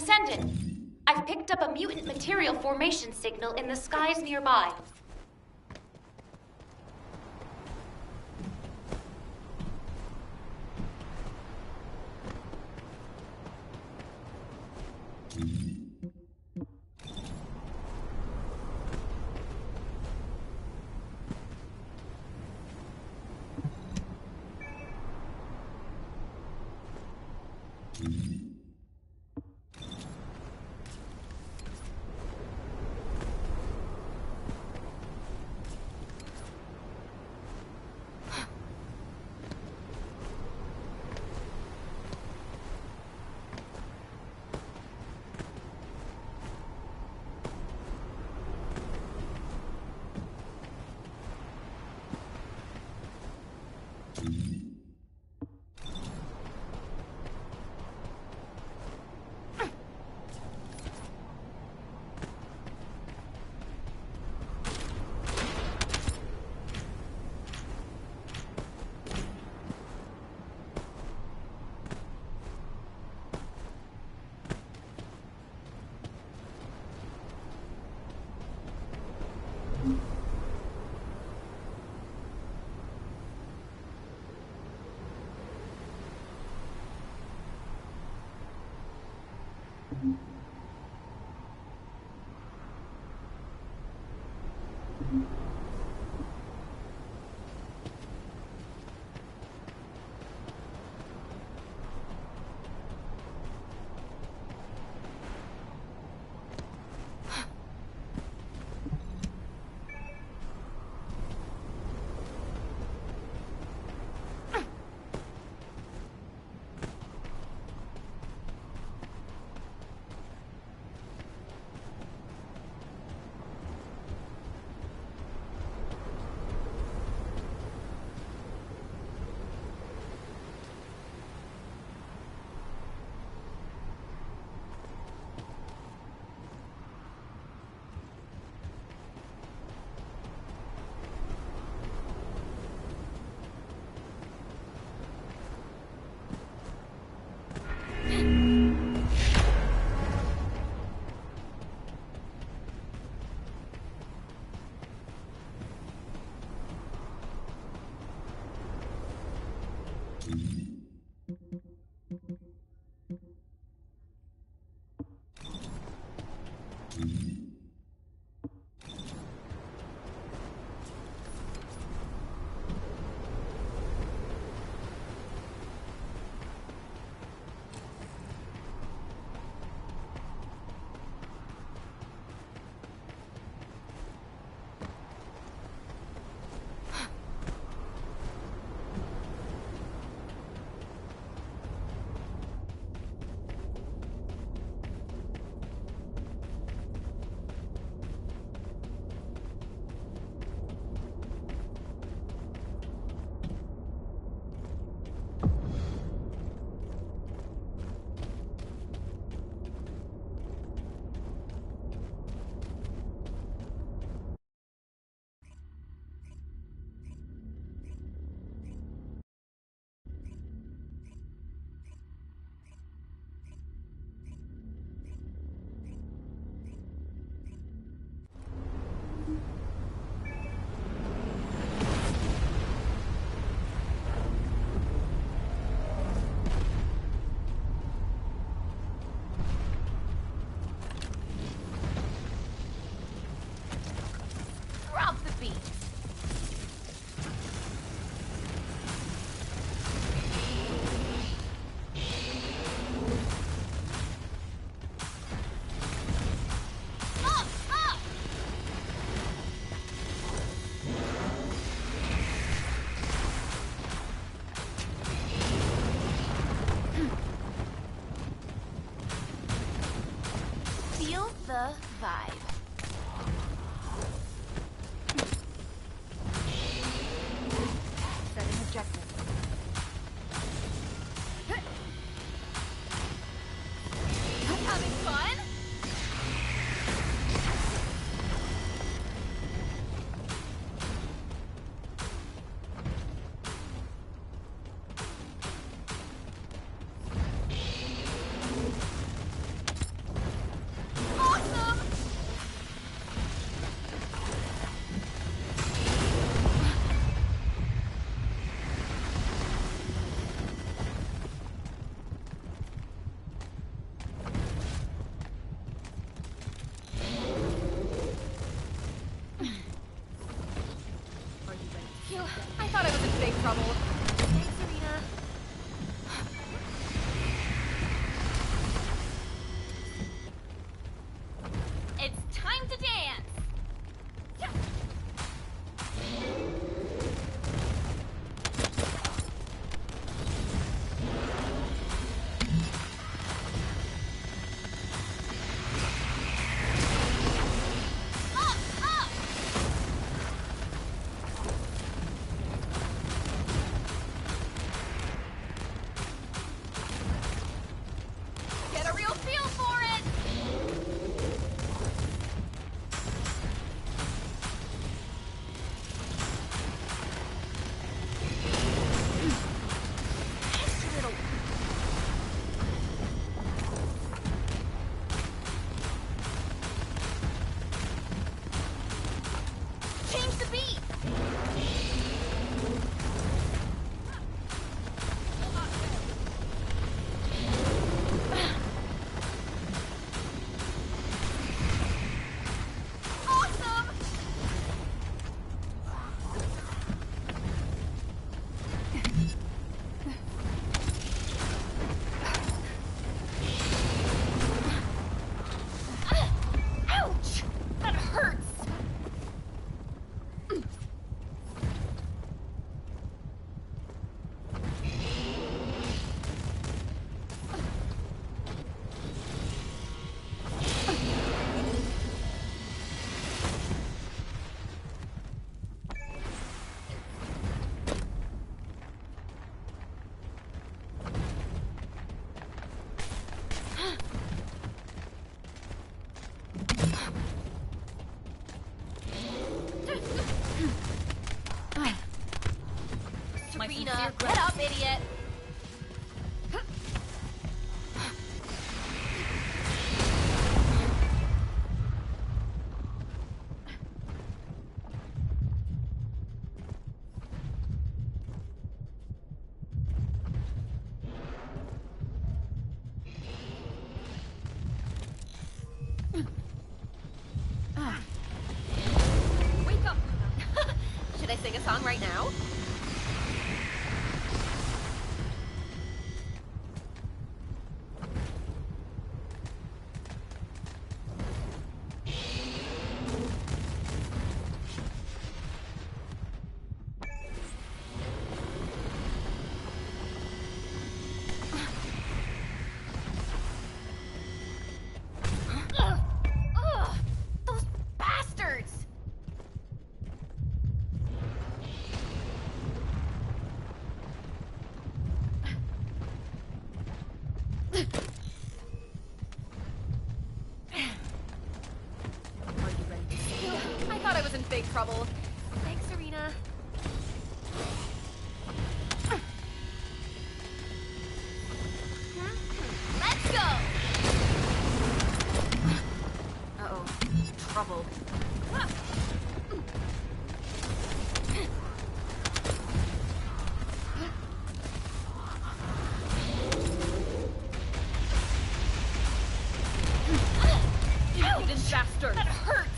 Descendant, I've picked up a mutant material formation signal in the skies nearby. The vibe. Setting objective. Having fun? was in big trouble. Thanks, Serena. It's time to dance! Get a real feel for it! Change the beat! Awesome! Ouch! That hurts! Serena, get up, idiot! Wake up! Should I sing a song right now? Ugh! Those bastards! I thought I was in big trouble. Thanks, Serena. Let's go! Uh-oh. Trouble. You disaster! That hurts!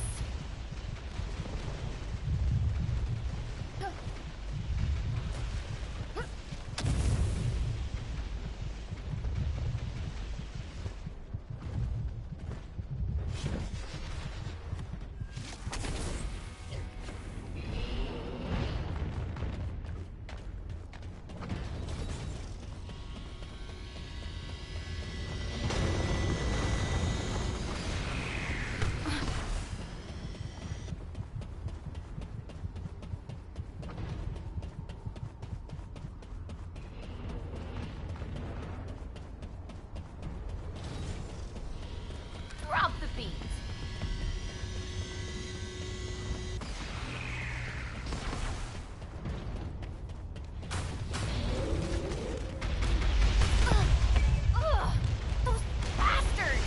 Drop the beat. Ugh! Those bastards!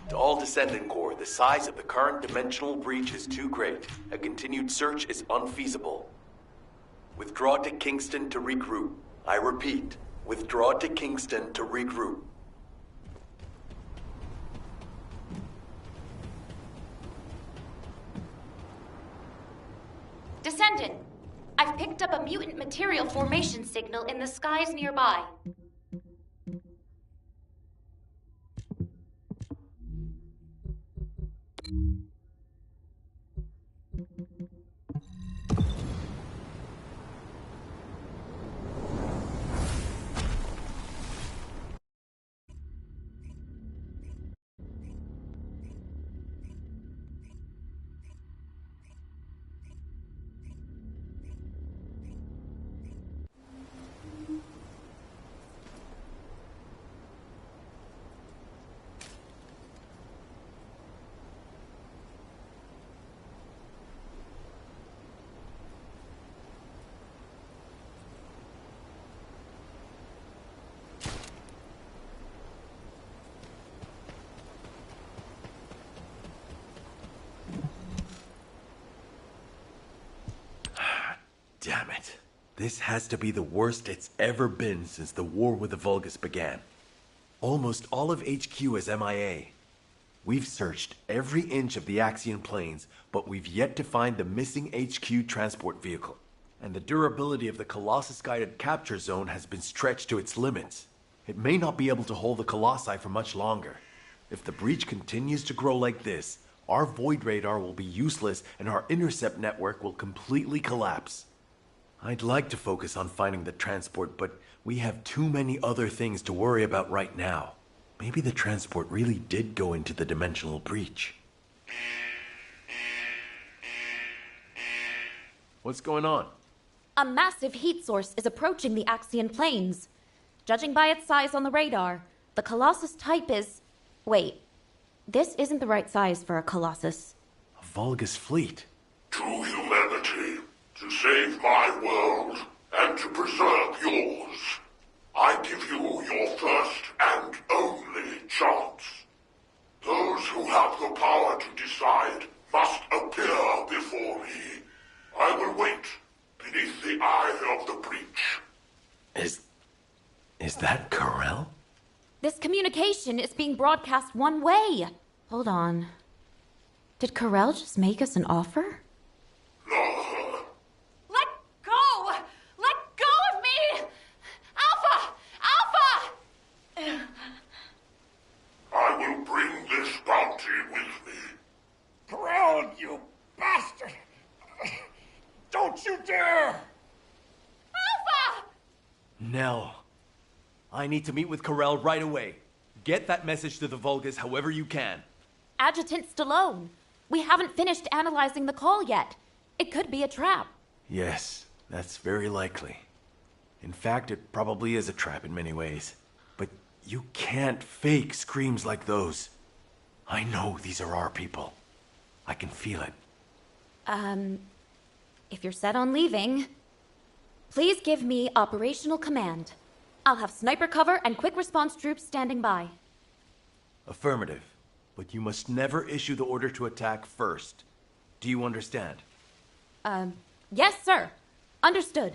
To all Descendant Corps, the size of the current dimensional breach is too great. A continued search is unfeasible. Withdraw to Kingston to regroup. I repeat, withdraw to Kingston to regroup. Descendant, I've picked up a mutant material formation signal in the skies nearby. Damn it. This has to be the worst it's ever been since the war with the Vulgus began. Almost all of HQ is MIA. We've searched every inch of the Axian plains, but we've yet to find the missing HQ transport vehicle. And the durability of the Colossus-guided capture zone has been stretched to its limits. It may not be able to hold the Colossi for much longer. If the breach continues to grow like this, our void radar will be useless and our intercept network will completely collapse. I'd like to focus on finding the transport, but we have too many other things to worry about right now. Maybe the transport really did go into the dimensional breach. What's going on? A massive heat source is approaching the Axian plains. Judging by its size on the radar, the Colossus type is... Wait, this isn't the right size for a Colossus. A Vulgus fleet. To humanity, to save my world, and to preserve yours, I give you your first and only chance. Those who have the power to decide must appear before me. I will wait beneath the eye of the breach. Is that Corel? This communication is being broadcast one way. Hold on. Did Corel just make us an offer? Let go! Let go of me! dare! Alpha! Nell, I need to meet with Corell right away. Get that message to the Vulgus however you can. Adjutant Stallone, we haven't finished analyzing the call yet. It could be a trap. Yes, that's very likely. In fact, it probably is a trap in many ways. But you can't fake screams like those. I know these are our people. I can feel it. If you're set on leaving, please give me operational command. I'll have sniper cover and quick response troops standing by. Affirmative. But you must never issue the order to attack first. Do you understand? Yes, sir. Understood.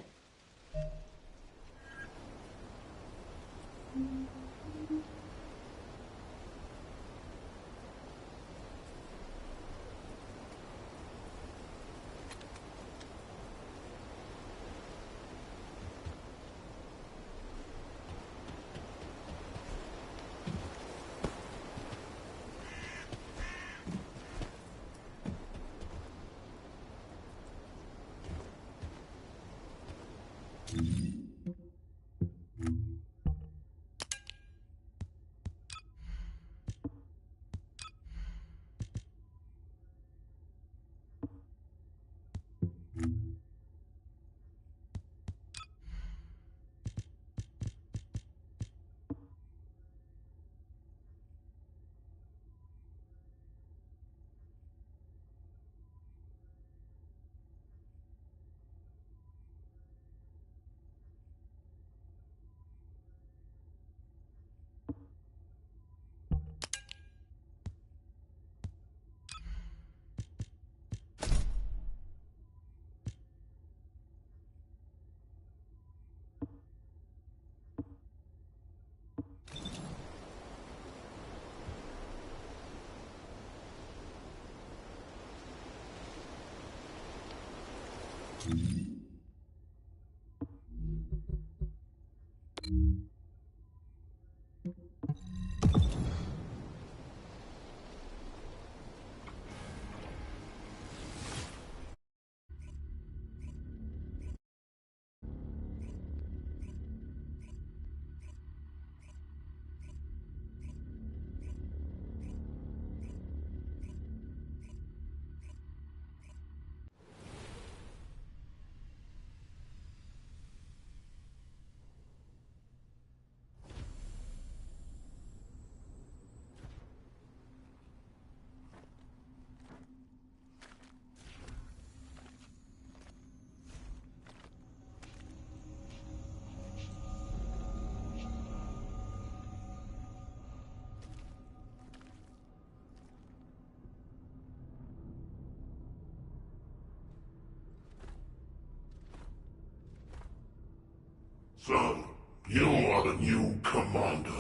So, you are the new commander.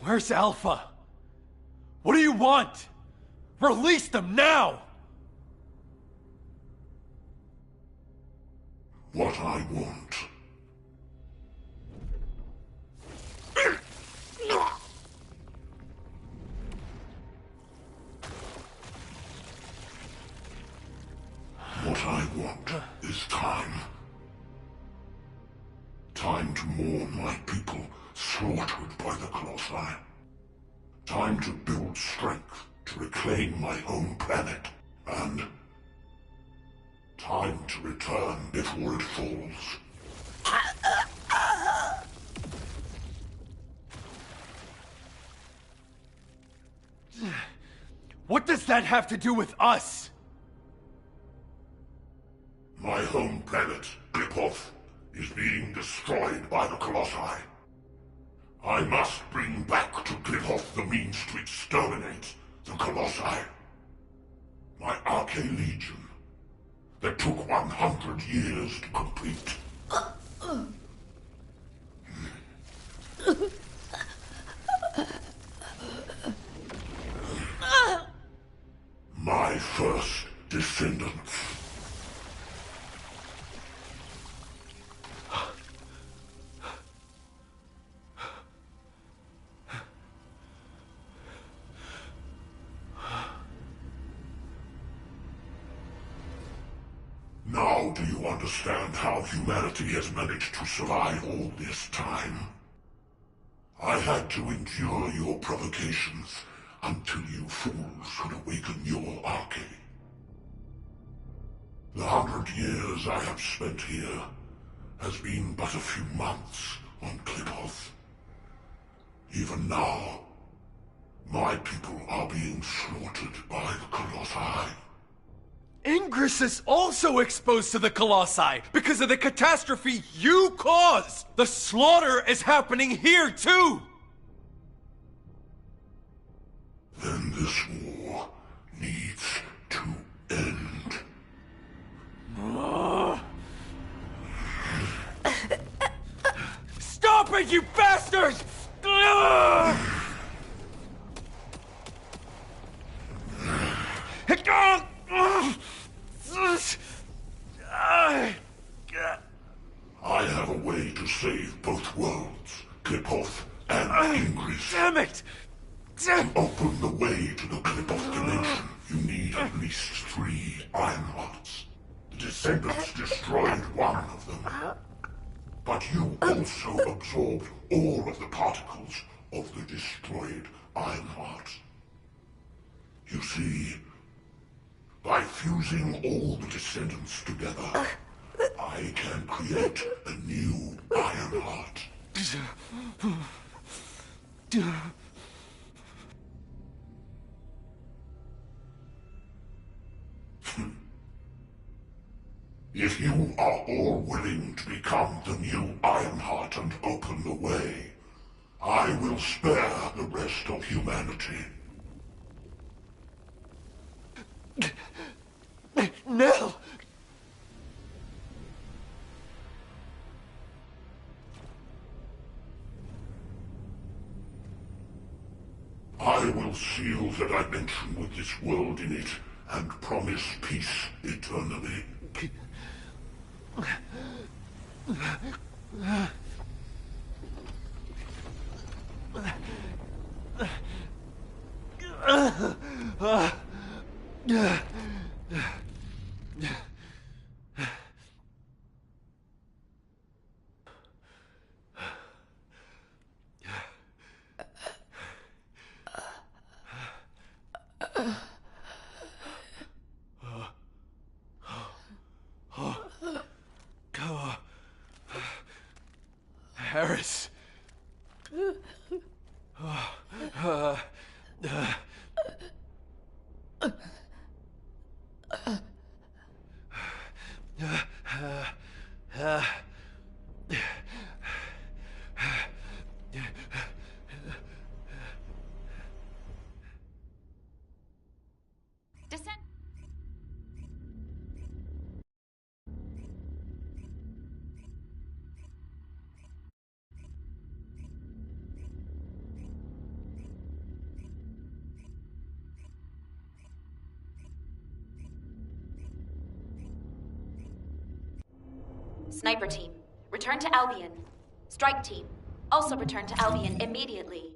Where's Alpha? What do you want? Release them now! What I want. What I want is time. Time to mourn my people slaughtered by the Colossi. Time to build strength to reclaim my own planet. And time to return before it falls. What does that have to do with us? My home planet, Griphoth, is being destroyed by the Colossi. I must bring back to Griphoth the means to exterminate the Colossi. My Arche Legion, that took 100 years to complete. My first descendants. Now do you understand how humanity has managed to survive all this time? I had to endure your provocations until you fools could awaken your arcade. The 100 years I have spent here has been but a few months on Klipoth. Even now, my people are being slaughtered by the Colossi. Ingress is also exposed to the Colossi because of the catastrophe you caused! The slaughter is happening here, too! Then this war needs to end. Stop it, you bastard! I have a way to save both worlds, Klipoth and Ingress. Damn it! To open the way to the Klipoth dimension, you need at least 3 Ironhearts. The Descendants destroyed one of them. But you also absorbed all of the particles of the destroyed Ironheart. You see, by fusing all the Descendants together, I can create a new Ironheart. If you are all willing to become the new Ironheart and open the way, I will spare the rest of humanity. No! I will seal the dimension with this world in it and promise peace eternally. Harris. Sniper team, return to Albion. Strike team, also return to Albion immediately.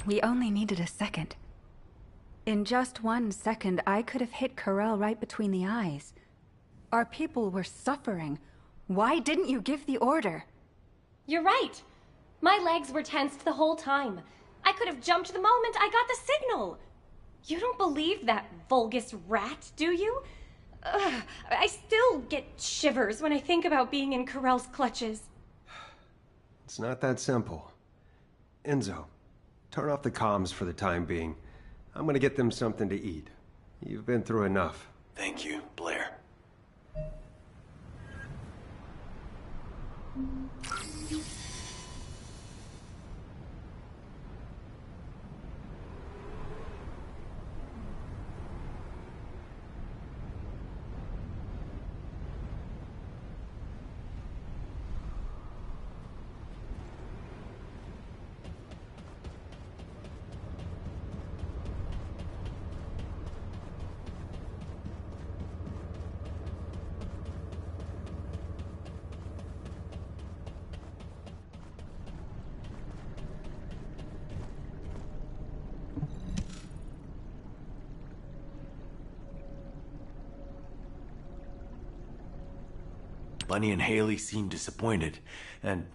We only needed a second. In just 1 second, I could have hit Corell right between the eyes. Our people were suffering. Why didn't you give the order? You're right. My legs were tensed the whole time. I could have jumped the moment I got the signal. You don't believe that Vulgus rat, do you? Ugh, I still get shivers when I think about being in Corell's clutches. It's not that simple. Enzo, turn off the comms for the time being. I'm gonna get them something to eat. You've been through enough. Thank you, Blair. Bunny and Haley seem disappointed, and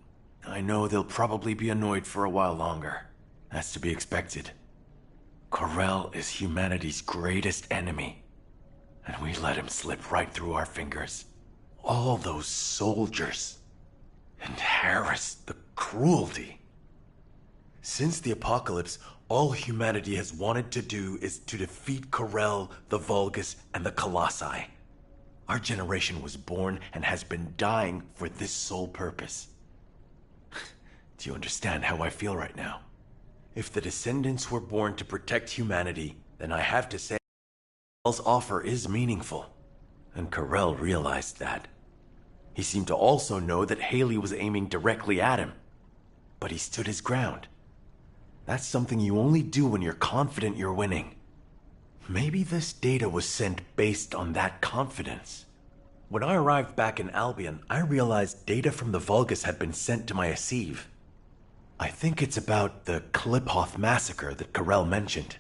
I know they'll probably be annoyed for a while longer. That's to be expected. Corell is humanity's greatest enemy, and we let him slip right through our fingers. All those soldiers. And Harris, the cruelty. Since the apocalypse, all humanity has wanted to do is to defeat Corell, the Vulgus, and the Colossi. Our generation was born and has been dying for this sole purpose. Do you understand how I feel right now? If the Descendants were born to protect humanity, then I have to say Corell's offer is meaningful. And Corell realized that. He seemed to also know that Haley was aiming directly at him. But he stood his ground. That's something you only do when you're confident you're winning. Maybe this data was sent based on that confidence. When I arrived back in Albion, I realized data from the Vulgus had been sent to my Asive. I think it's about the Kliphoth massacre that Corell mentioned.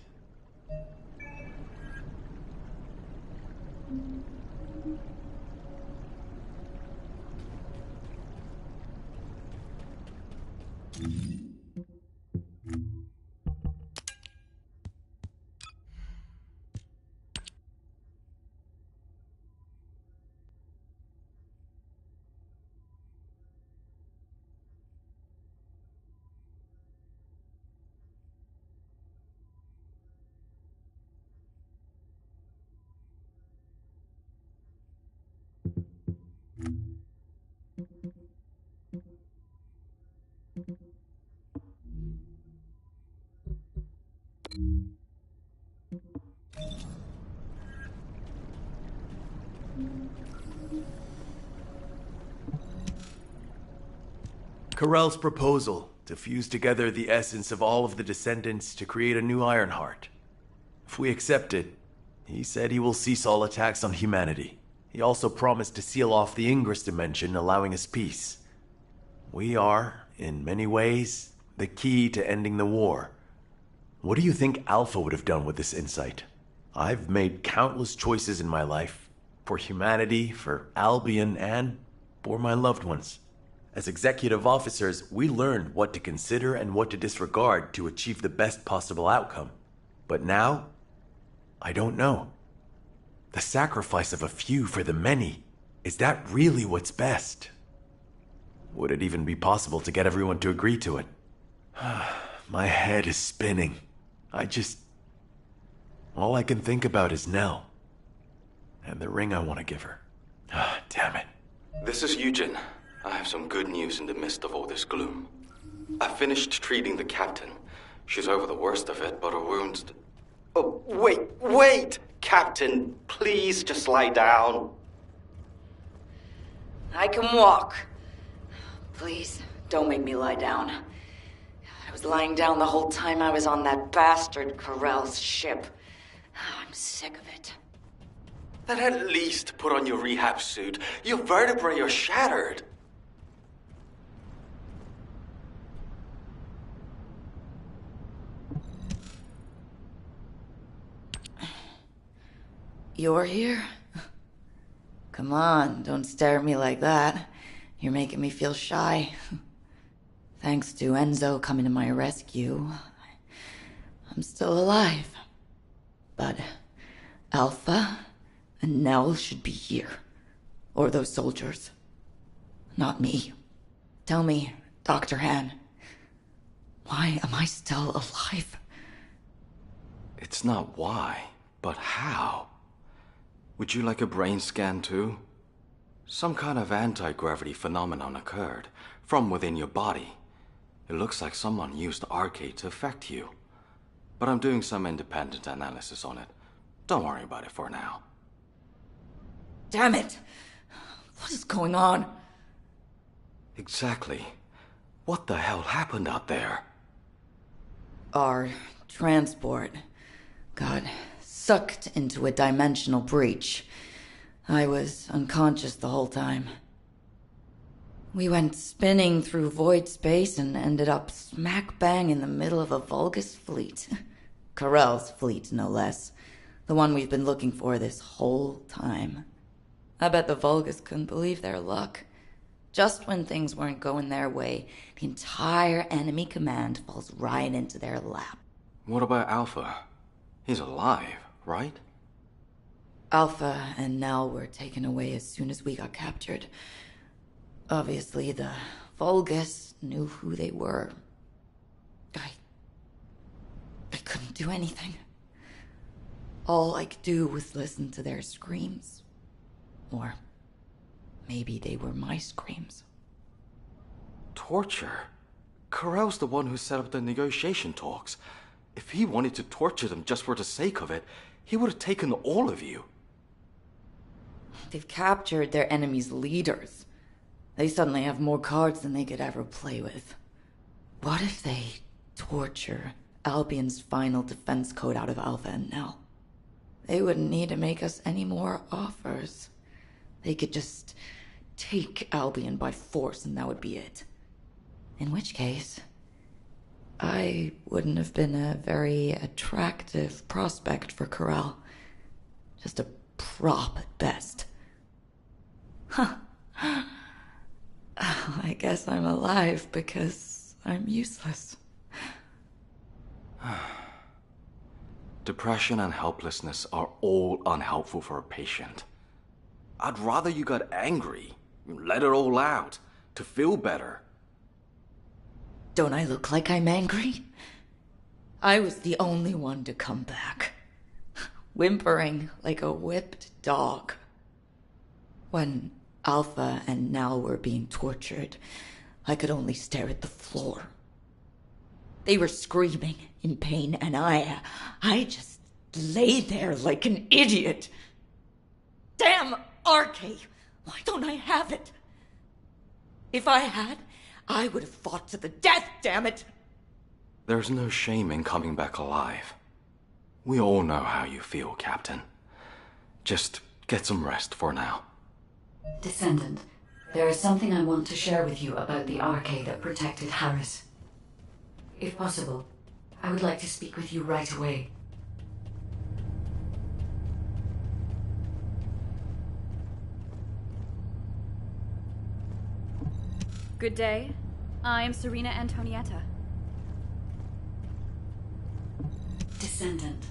Corell's proposal to fuse together the essence of all of the Descendants to create a new Ironheart. If we accept it, he said he will cease all attacks on humanity. He also promised to seal off the Ingress dimension, allowing us peace. We are, in many ways, the key to ending the war. What do you think Alpha would have done with this insight? I've made countless choices in my life, for humanity, for Albion, and for my loved ones. As executive officers, we learn what to consider and what to disregard to achieve the best possible outcome. But now, I don't know. The sacrifice of a few for the many, is that really what's best? Would it even be possible to get everyone to agree to it? My head is spinning. All I can think about is Nell. And the ring I want to give her. Damn it. This is Eugen. I have some good news in the midst of all this gloom. I finished treating the captain. She's over the worst of it, but her wounds... Oh, wait! Captain, please just lie down. I can walk. Please, don't make me lie down. I was lying down the whole time I was on that bastard Corell's ship. I'm sick of it. Then at least put on your rehab suit. Your vertebrae are shattered. You're here? Come on, don't stare at me like that. You're making me feel shy. Thanks to Enzo coming to my rescue, I'm still alive. But Alpha and Nell should be here. Or those soldiers. Not me. Tell me, Dr. Han, why am I still alive? It's not why, but how. Would you like a brain scan too? Some kind of anti-gravity phenomenon occurred from within your body. It looks like someone used Arcade to affect you. But I'm doing some independent analysis on it. Don't worry about it for now. Damn it! What is going on? Exactly. What the hell happened out there? Our transport got sucked into a dimensional breach. I was unconscious the whole time. We went spinning through void space and ended up smack bang in the middle of a Vulgus fleet. Karel's fleet, no less. The one we've been looking for this whole time. I bet the Vulgus couldn't believe their luck. Just when things weren't going their way, the entire enemy command falls right into their lap. What about Alpha? He's alive, right? Alpha and Nell were taken away as soon as we got captured. Obviously, the Vulgus knew who they were. I couldn't do anything. All I could do was listen to their screams. Or maybe they were my screams. Torture? Karel's the one who set up the negotiation talks. If he wanted to torture them just for the sake of it, he would have taken all of you. They've captured their enemy's leaders. They suddenly have more cards than they could ever play with. What if they torture Albion's final defense code out of Alpha and Nell? They wouldn't need to make us any more offers. They could just take Albion by force and that would be it. In which case, I wouldn't have been a very attractive prospect for Karel. Just a prop at best. Huh. I guess I'm alive because I'm useless. Depression and helplessness are all unhelpful for a patient. I'd rather you got angry, let it all out, to feel better. Don't I look like I'm angry? I was the only one to come back, whimpering like a whipped dog. When Alpha and Nell were being tortured, I could only stare at the floor. They were screaming in pain, and I just lay there like an idiot. Damn Arcade! Why don't I have it? If I had, I would have fought to the death, damn it! There's no shame in coming back alive. We all know how you feel, Captain. Just get some rest for now. Descendant, there is something I want to share with you about the arcade that protected Harris. If possible, I would like to speak with you right away. Good day. I am Serena Antonietta. Descendant.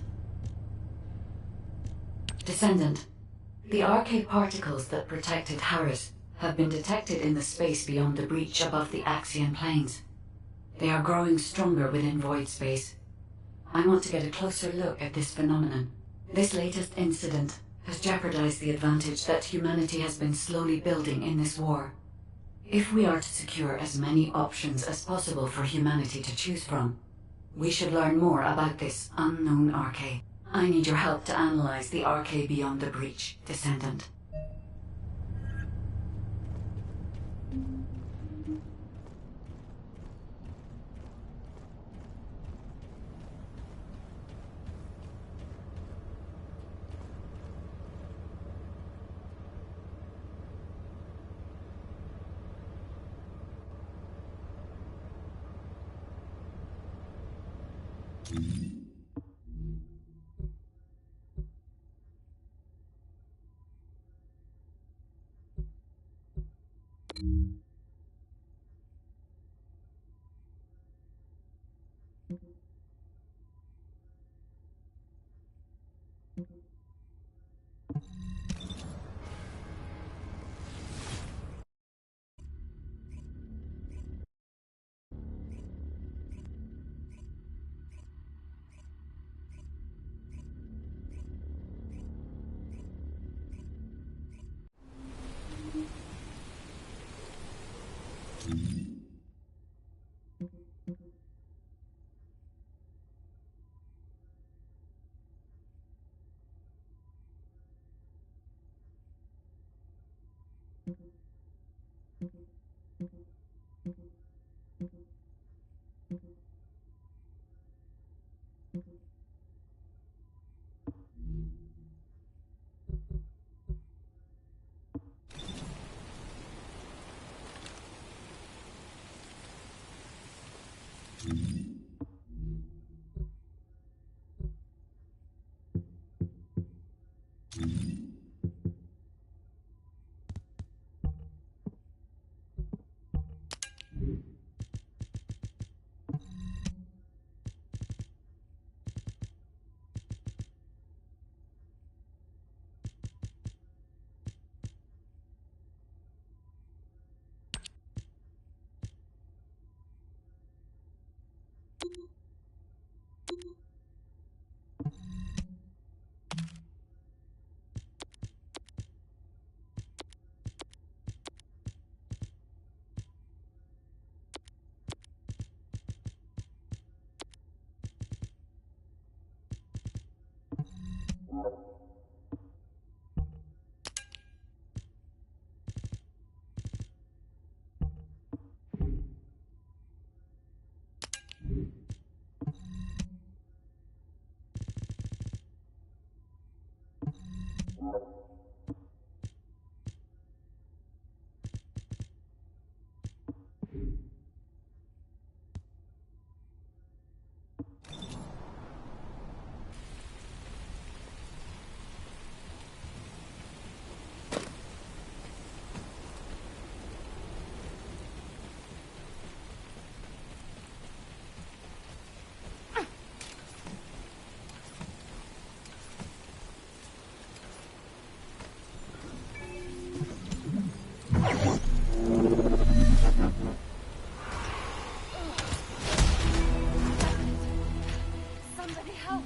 Descendant, the arcade particles that protected Harris have been detected in the space beyond the breach above the Axian plains. They are growing stronger within void space. I want to get a closer look at this phenomenon. This latest incident has jeopardized the advantage that humanity has been slowly building in this war. If we are to secure as many options as possible for humanity to choose from, we should learn more about this unknown arcade. I need your help to analyze the arcade beyond the breach, Descendant. Somebody help!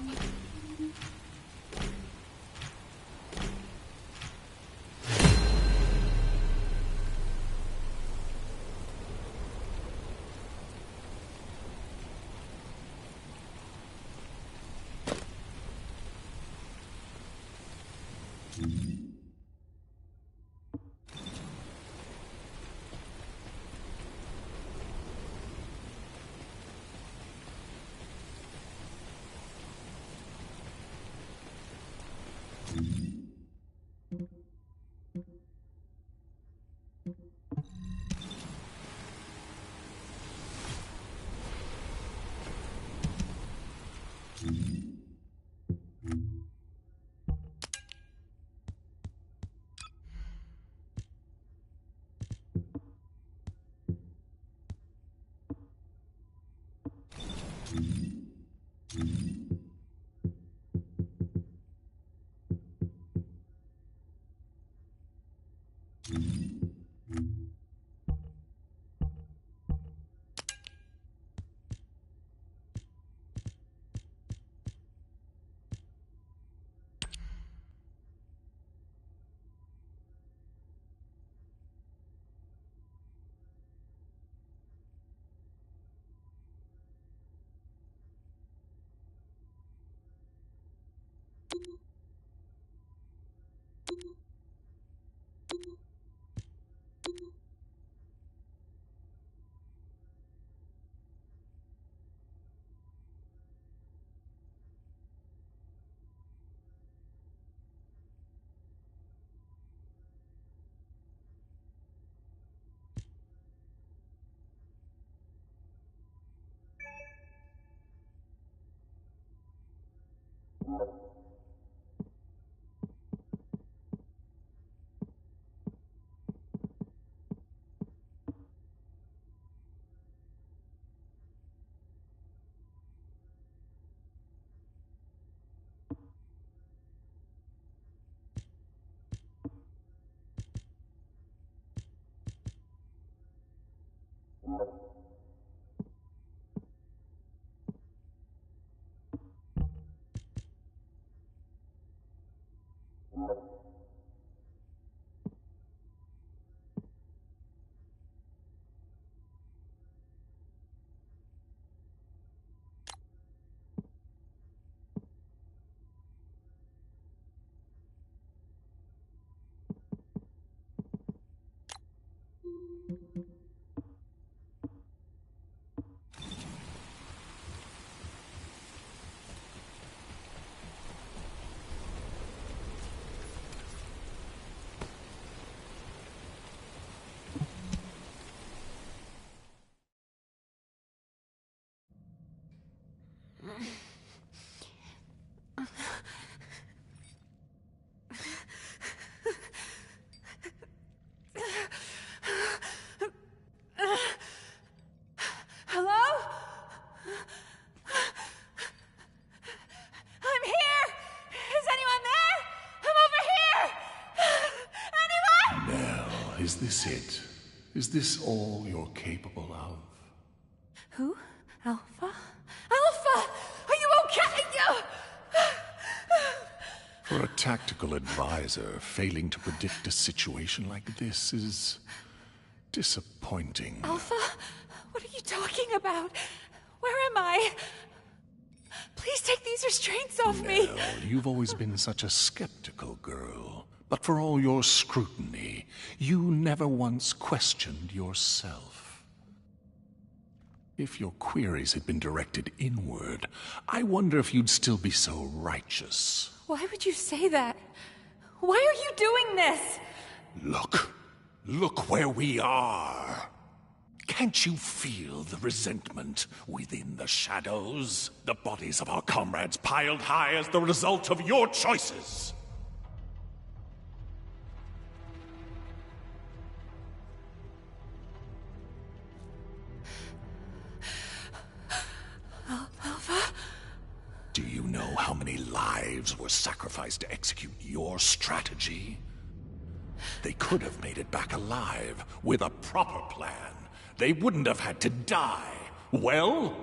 is this it? Is this all you're capable of? Who? Alpha? Alpha! Are you okay? For a tactical advisor, failing to predict a situation like this is disappointing. Alpha? What are you talking about? Where am I? Please take these restraints off me. Nell, you've always been such a skeptical girl. But for all your scrutiny, you never once questioned yourself. If your queries had been directed inward, I wonder if you'd still be so righteous. Why would you say that? Why are you doing this? Look where we are. Can't you feel the resentment within the shadows? The bodies of our comrades piled high as the result of your choices. Alpha? Do you know how many lives were sacrificed to execute your strategy? They could have made it back alive with a proper plan. They wouldn't have had to die. Well,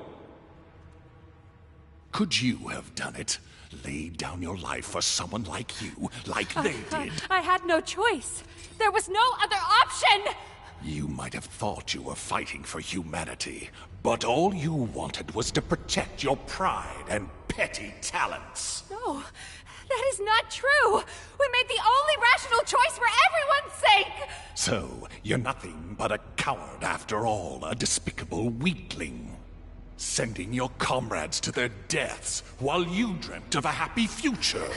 could you have done it? Laid down your life for someone like you, like they did? I had no choice. There was no other option! You might have thought you were fighting for humanity, but all you wanted was to protect your pride and petty talents. No, that is not true! We made the only rational choice for everyone's sake! So, you're nothing but a coward after all, a despicable weakling. Sending your comrades to their deaths while you dreamt of a happy future.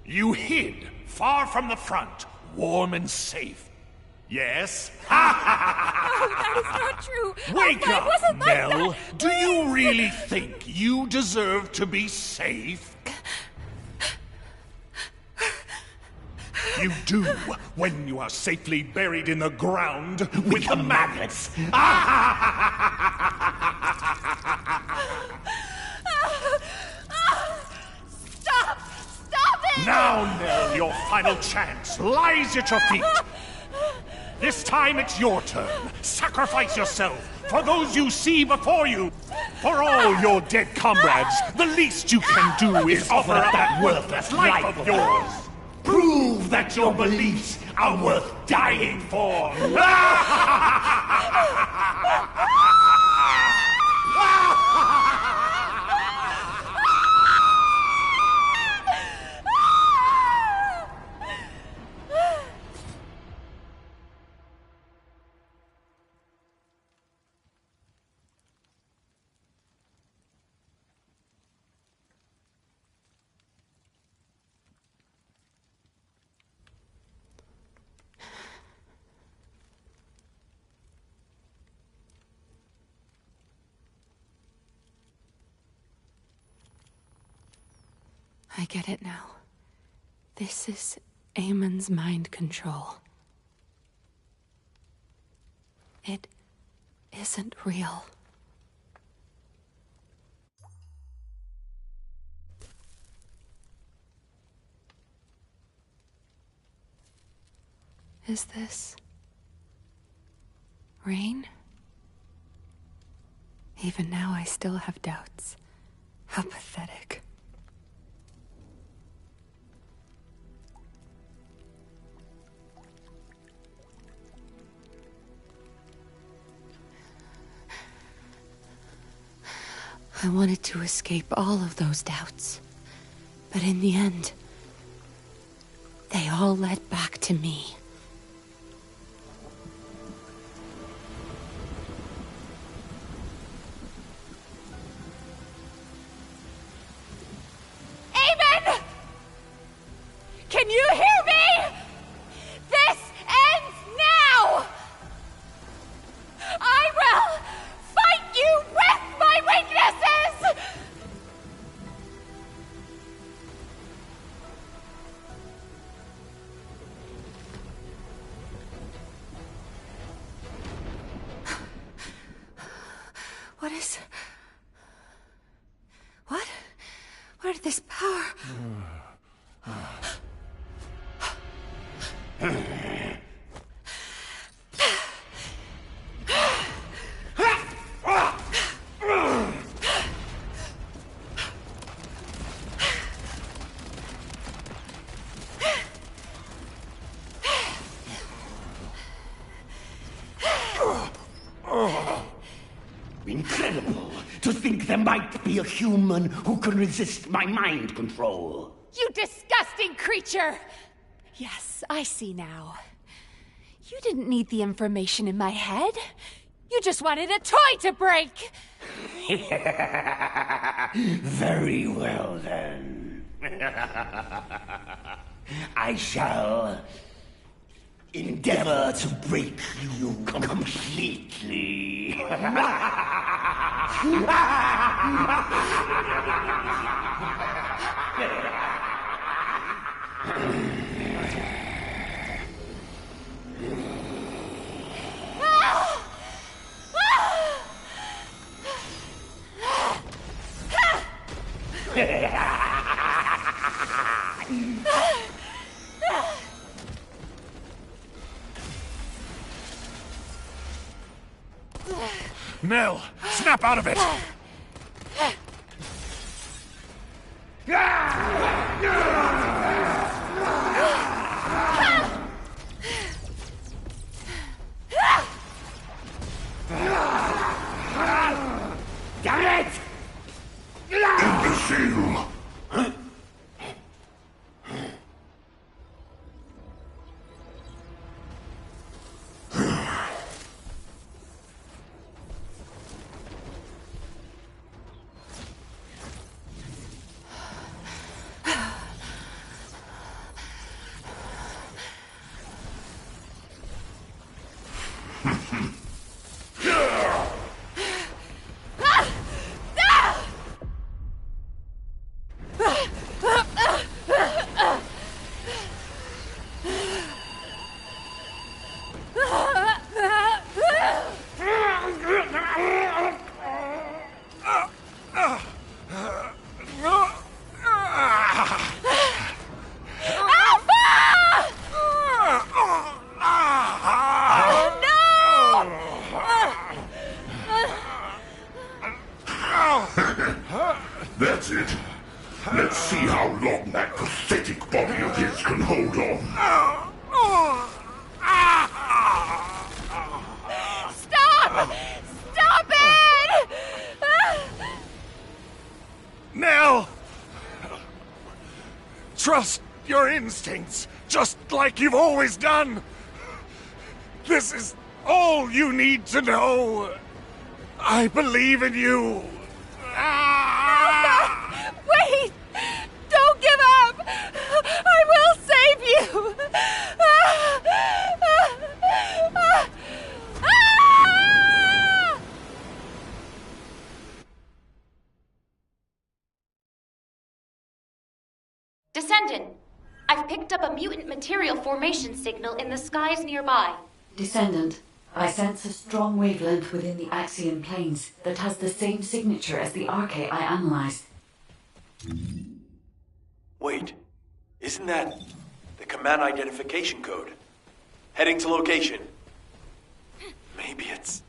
You hid far from the front, warm and safe. Yes? No, that is not true! Wake Alpha, up, it wasn't like Nell! that. Do you really think you deserve to be safe? You do, when you are safely buried in the ground with the maggots. Stop! Stop it! Now, Nell, your final chance lies at your feet. This time it's your turn. Sacrifice yourself for those you see before you. For all your dead comrades, the least you can do is offer up that worthless life of yours. Prove that your beliefs are worth dying for. I get it now. This is Amon's mind control. It isn't real. Is this rain? Even now I still have doubts. How pathetic. I wanted to escape all of those doubts. But in the end, they all led back to me. Amen! Can you hear me? This ends now! I will fight you with my weaknesses! What is... What? Where did this power... Incredible! To think there might be a human who can resist my mind control. You disgusting creature! Yes, I see now. You didn't need the information in my head. You just wanted a toy to break! Very well, then. I shall endeavor to break you completely. Nell, snap out of it! Damn it! Imbecile! That's it. Let's see how long that pathetic body of his can hold on. Stop! Stop it! Nell! Trust your instincts, just like you've always done. This is all you need to know. I believe in you. Wait! Don't give up! I will save you! Descendant, I've picked up a mutant material formation signal in the skies nearby. Descendant, I sense a strong wavelength within the Axian planes that has the same signature as the arche I analyzed. Wait, isn't that the command identification code? Heading to location. Maybe it's...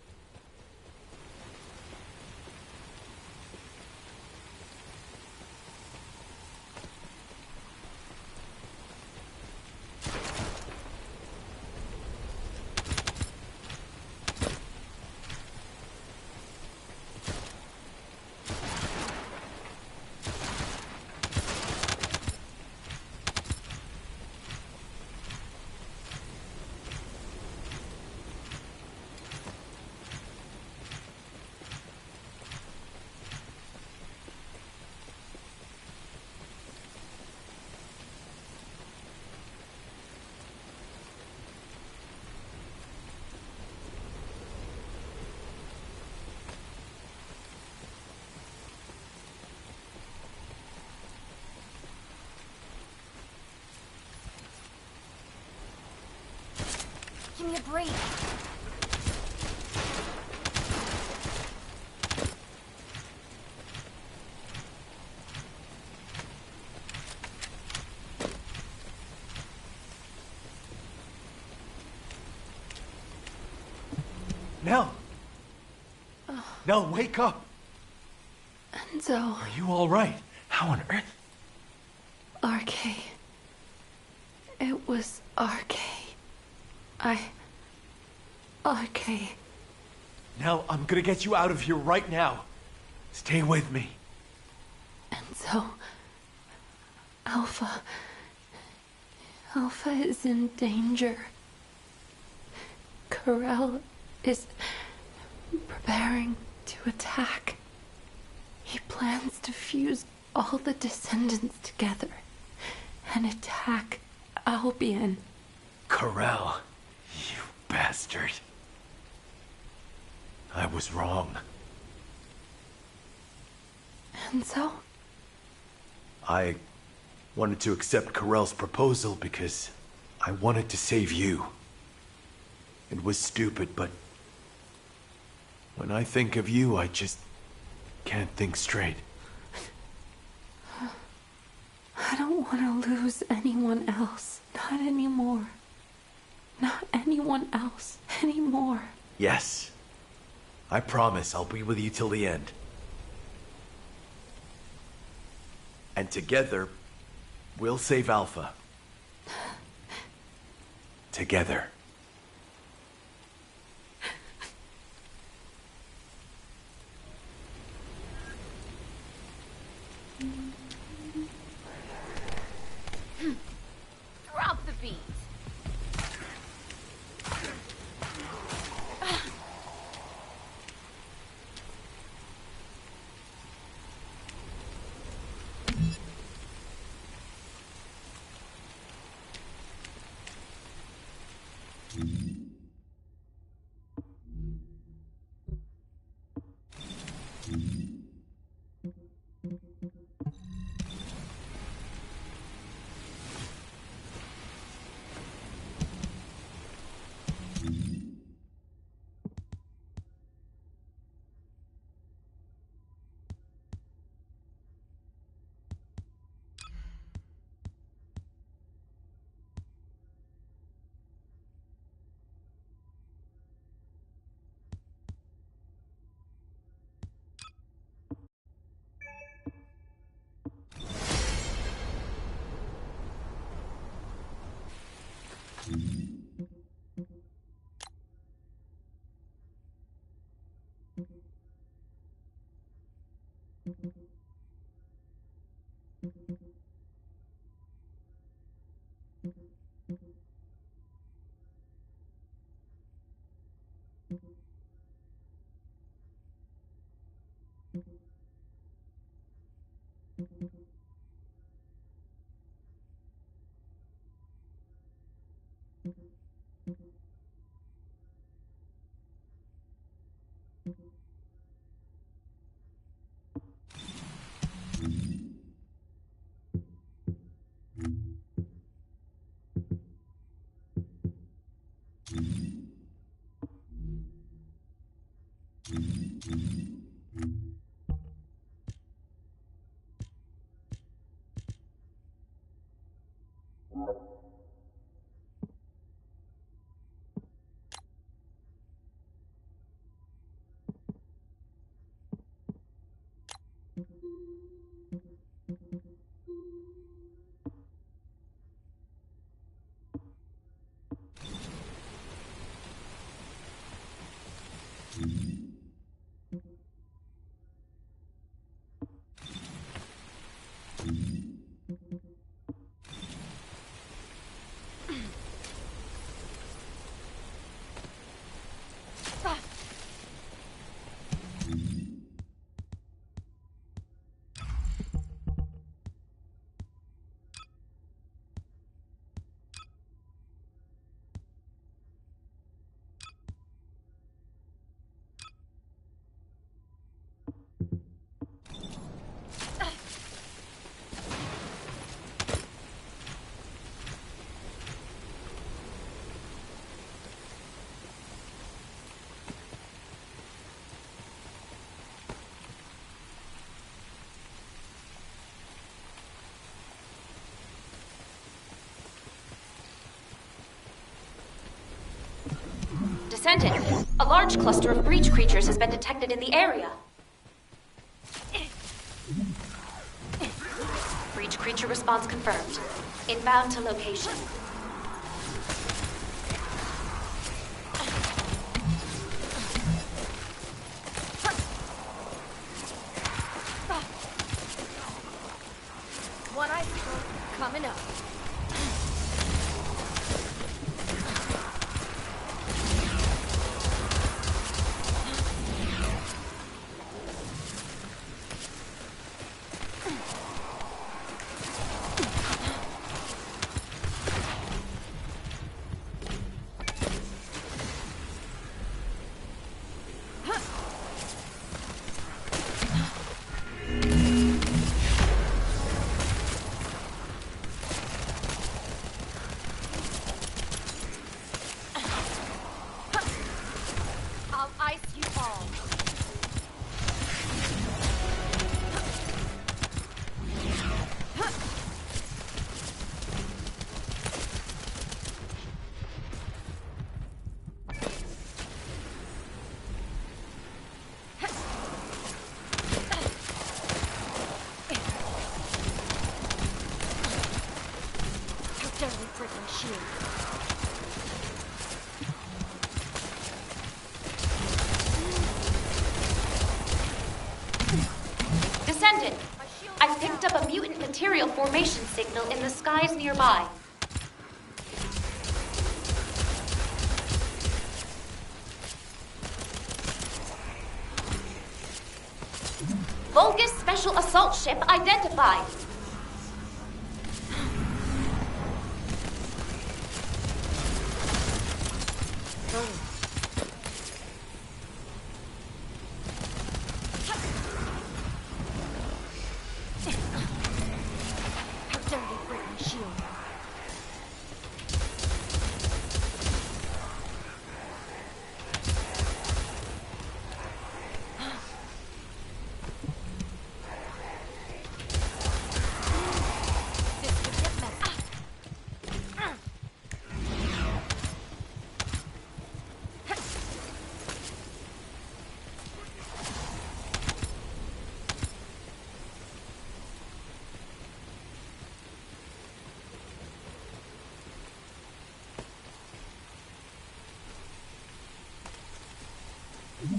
Give me a break. Nell! Nell, wake up! Enzo. Are you all right? How on earth? Arche. It was Arche. Arche. Now, I'm gonna get you out of here right now. Stay with me. And so... Alpha is in danger. Corel is preparing to attack. He plans to fuse all the Descendants together and attack Albion. Corel, you bastard. I was wrong. And so? I wanted to accept Corel's proposal because I wanted to save you. It was stupid, but when I think of you, I just can't think straight. I don't want to lose anyone else. Not anymore. Not anyone else anymore. Yes. I promise I'll be with you till the end. And together, we'll save Alpha. Together. Drop the beat. Descendant, a large cluster of breach creatures has been detected in the area. Breach creature response confirmed. Inbound to location. picked up a mutant material formation signal in the skies nearby. Vulgus Special Assault Ship identified.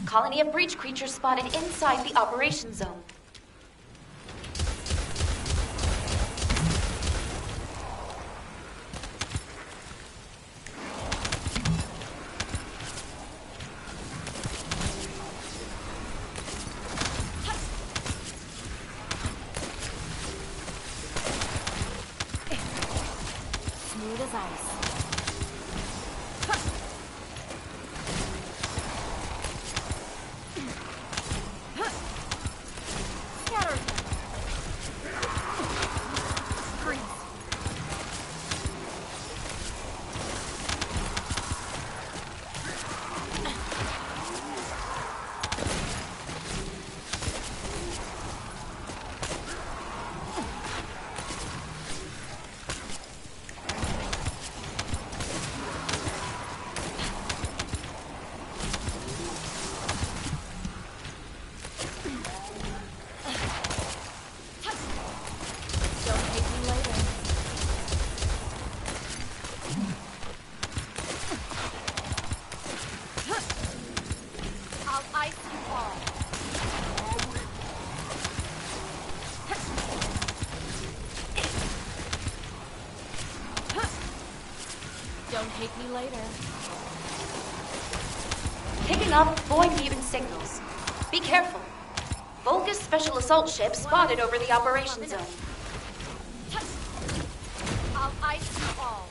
Colony of breach creatures spotted inside the operation zone. Smooth as ice. Don't hate me later. Picking up void mutant signals. Be careful. Vulgus Special Assault Ship spotted over the operation zone. I'll ice you all.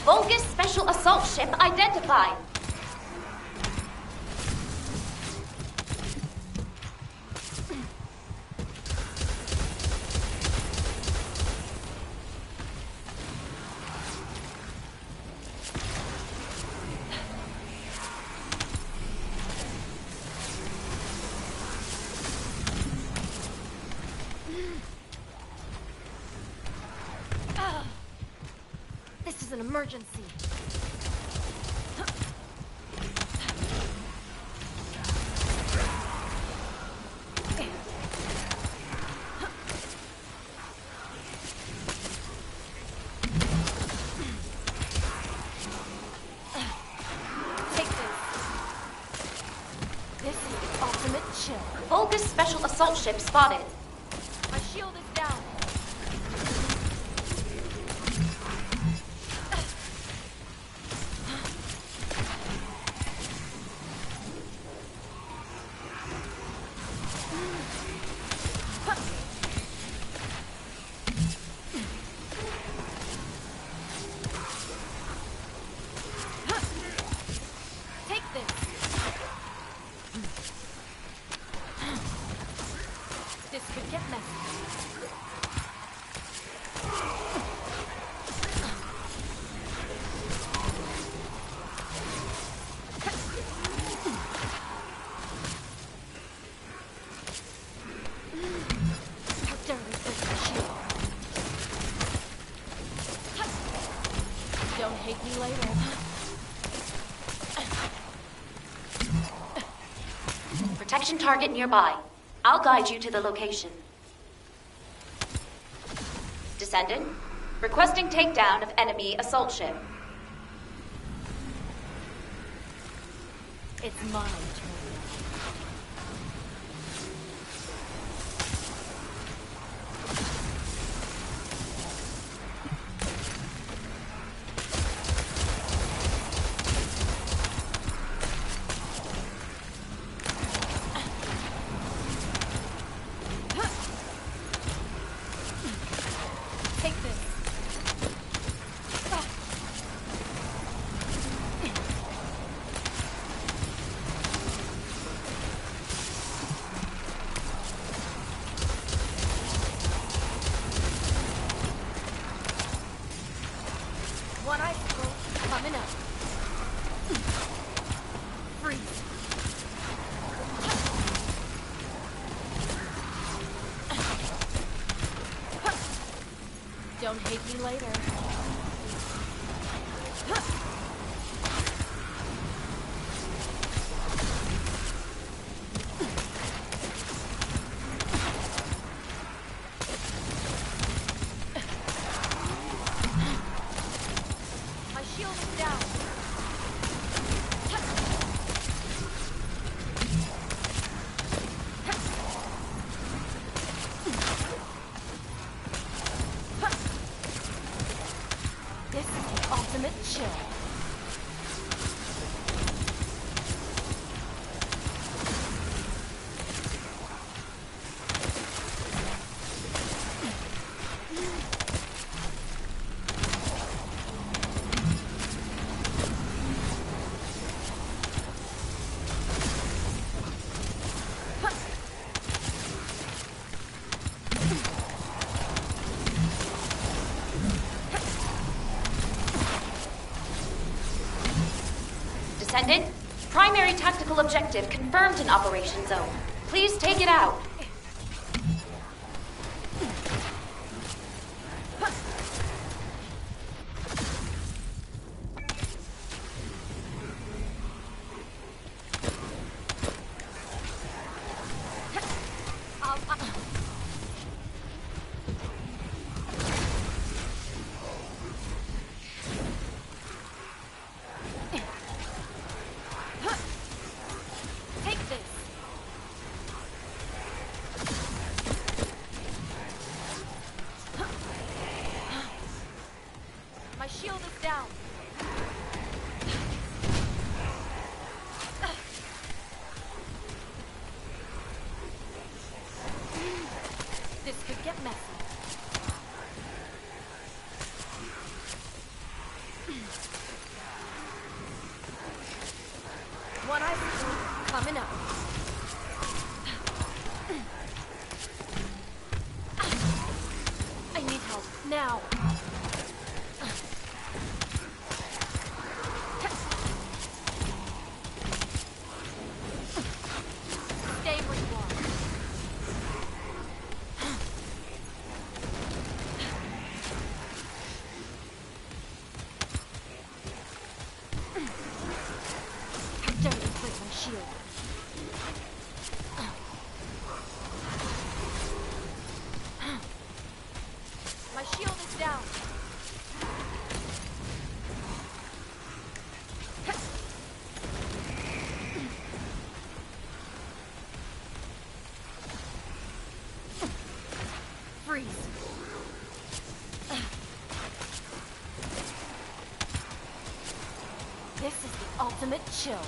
Vulgus Special Assault Ship identified. This is an emergency. Take this. This is the ultimate chill. Vulgus Special Assault Ship spotted. My shield is down. Take this. This could get messy. How dare they break my shield? Don't hate me later. Protection target nearby. I'll guide you to the location. Descendant, requesting takedown of enemy assault ship. It's my turn. One icicle coming up. Freeze. Don't hate me later. My shield is down. This is the ultimate chill. Descendant, primary tactical objective confirmed in Operation Zone. Please take it out. Take this. My shield is down. This could get messy. One icicle coming up. I need help now. Stay where you are. How dare you break my shield? My shield is down. Freeze. This is the ultimate chill.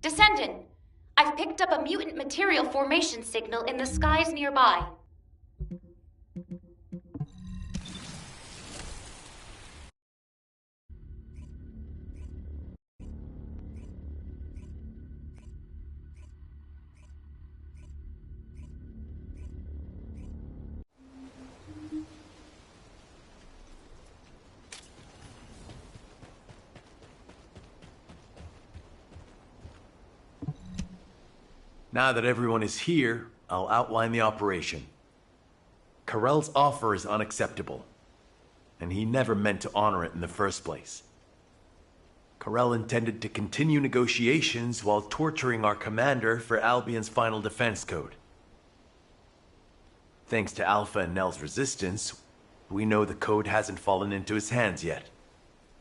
Descendant, I've picked up a mutant material formation signal in the skies nearby. Now that everyone is here, I'll outline the operation. Karel's offer is unacceptable, and he never meant to honor it in the first place. Karel intended to continue negotiations while torturing our commander for Albion's final defense code. Thanks to Alpha and Nell's resistance, we know the code hasn't fallen into his hands yet.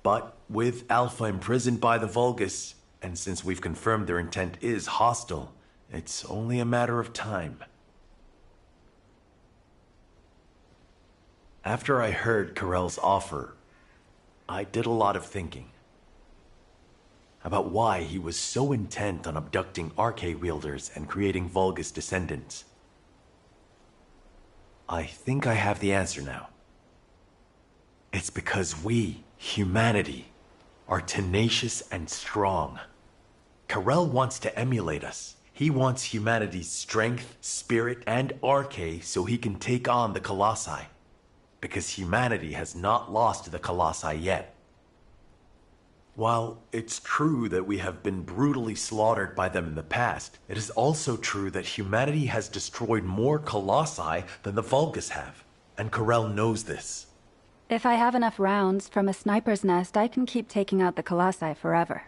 But with Alpha imprisoned by the Vulgus, and since we've confirmed their intent is hostile, it's only a matter of time. After I heard Karel's offer, I did a lot of thinking about why he was so intent on abducting Arche wielders and creating Vulgus descendants. I think I have the answer now. It's because we, humanity, are tenacious and strong. Karel wants to emulate us. He wants humanity's strength, spirit, and Arche so he can take on the Colossi. Because humanity has not lost the Colossi yet. While it's true that we have been brutally slaughtered by them in the past, it is also true that humanity has destroyed more Colossi than the Vulgus have. And Karel knows this. If I have enough rounds from a sniper's nest, I can keep taking out the Colossi forever.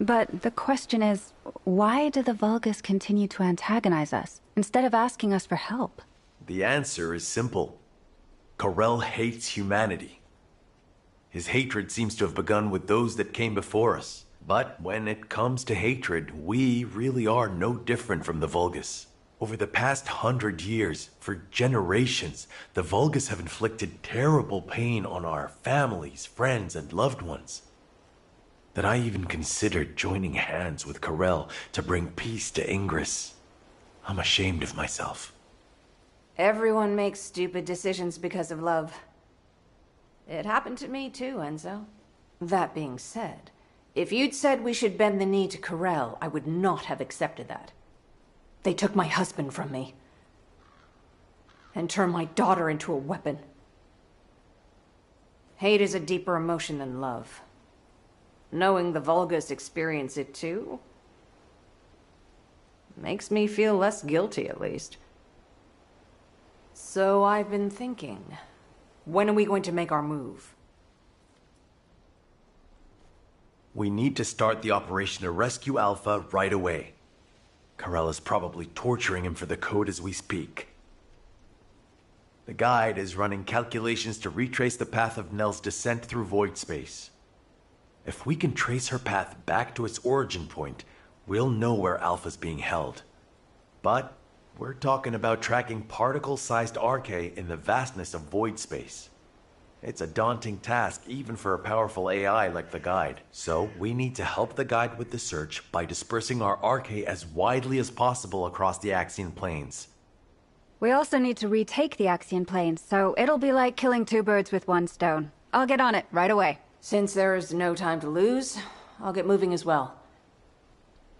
But the question is, why do the Vulgus continue to antagonize us, instead of asking us for help? The answer is simple. Corel hates humanity. His hatred seems to have begun with those that came before us. But when it comes to hatred, we really are no different from the Vulgus. Over the past 100 years, for generations, the Vulgus have inflicted terrible pain on our families, friends, and loved ones. That I even considered joining hands with Corel to bring peace to Ingress. I'm ashamed of myself. Everyone makes stupid decisions because of love. It happened to me too, Enzo. That being said, if you'd said we should bend the knee to Corel, I would not have accepted that. They took my husband from me. And turned my daughter into a weapon. Hate is a deeper emotion than love. Knowing the Vulgus experience it too makes me feel less guilty, at least. So I've been thinking, when are we going to make our move? We need to start the operation to rescue Alpha right away. Corel is probably torturing him for the code as we speak. The guide is running calculations to retrace the path of Nell's descent through void space. If we can trace her path back to its origin point, we'll know where Alpha's being held. But we're talking about tracking particle-sized Archae in the vastness of void space. It's a daunting task even for a powerful AI like the Guide. So we need to help the Guide with the search by dispersing our Archae as widely as possible across the Axian planes. We also need to retake the Axian plains, so it'll be like killing two birds with one stone. I'll get on it right away. Since there's no time to lose, I'll get moving as well.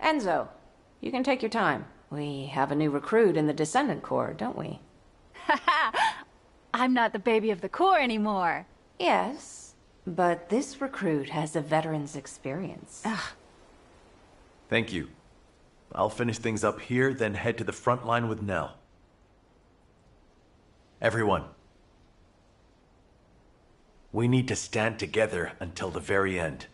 Enzo, you can take your time. We have a new recruit in the Descendant Corps, don't we? I'm not the baby of the Corps anymore. Yes, but this recruit has a veteran's experience. Thank you. I'll finish things up here, then head to the front line with Nell. Everyone. We need to stand together until the very end.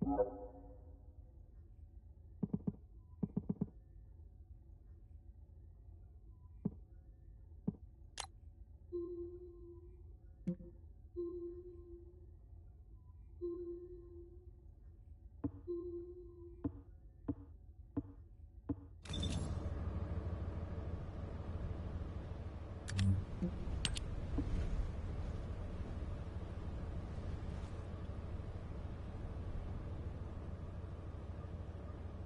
you.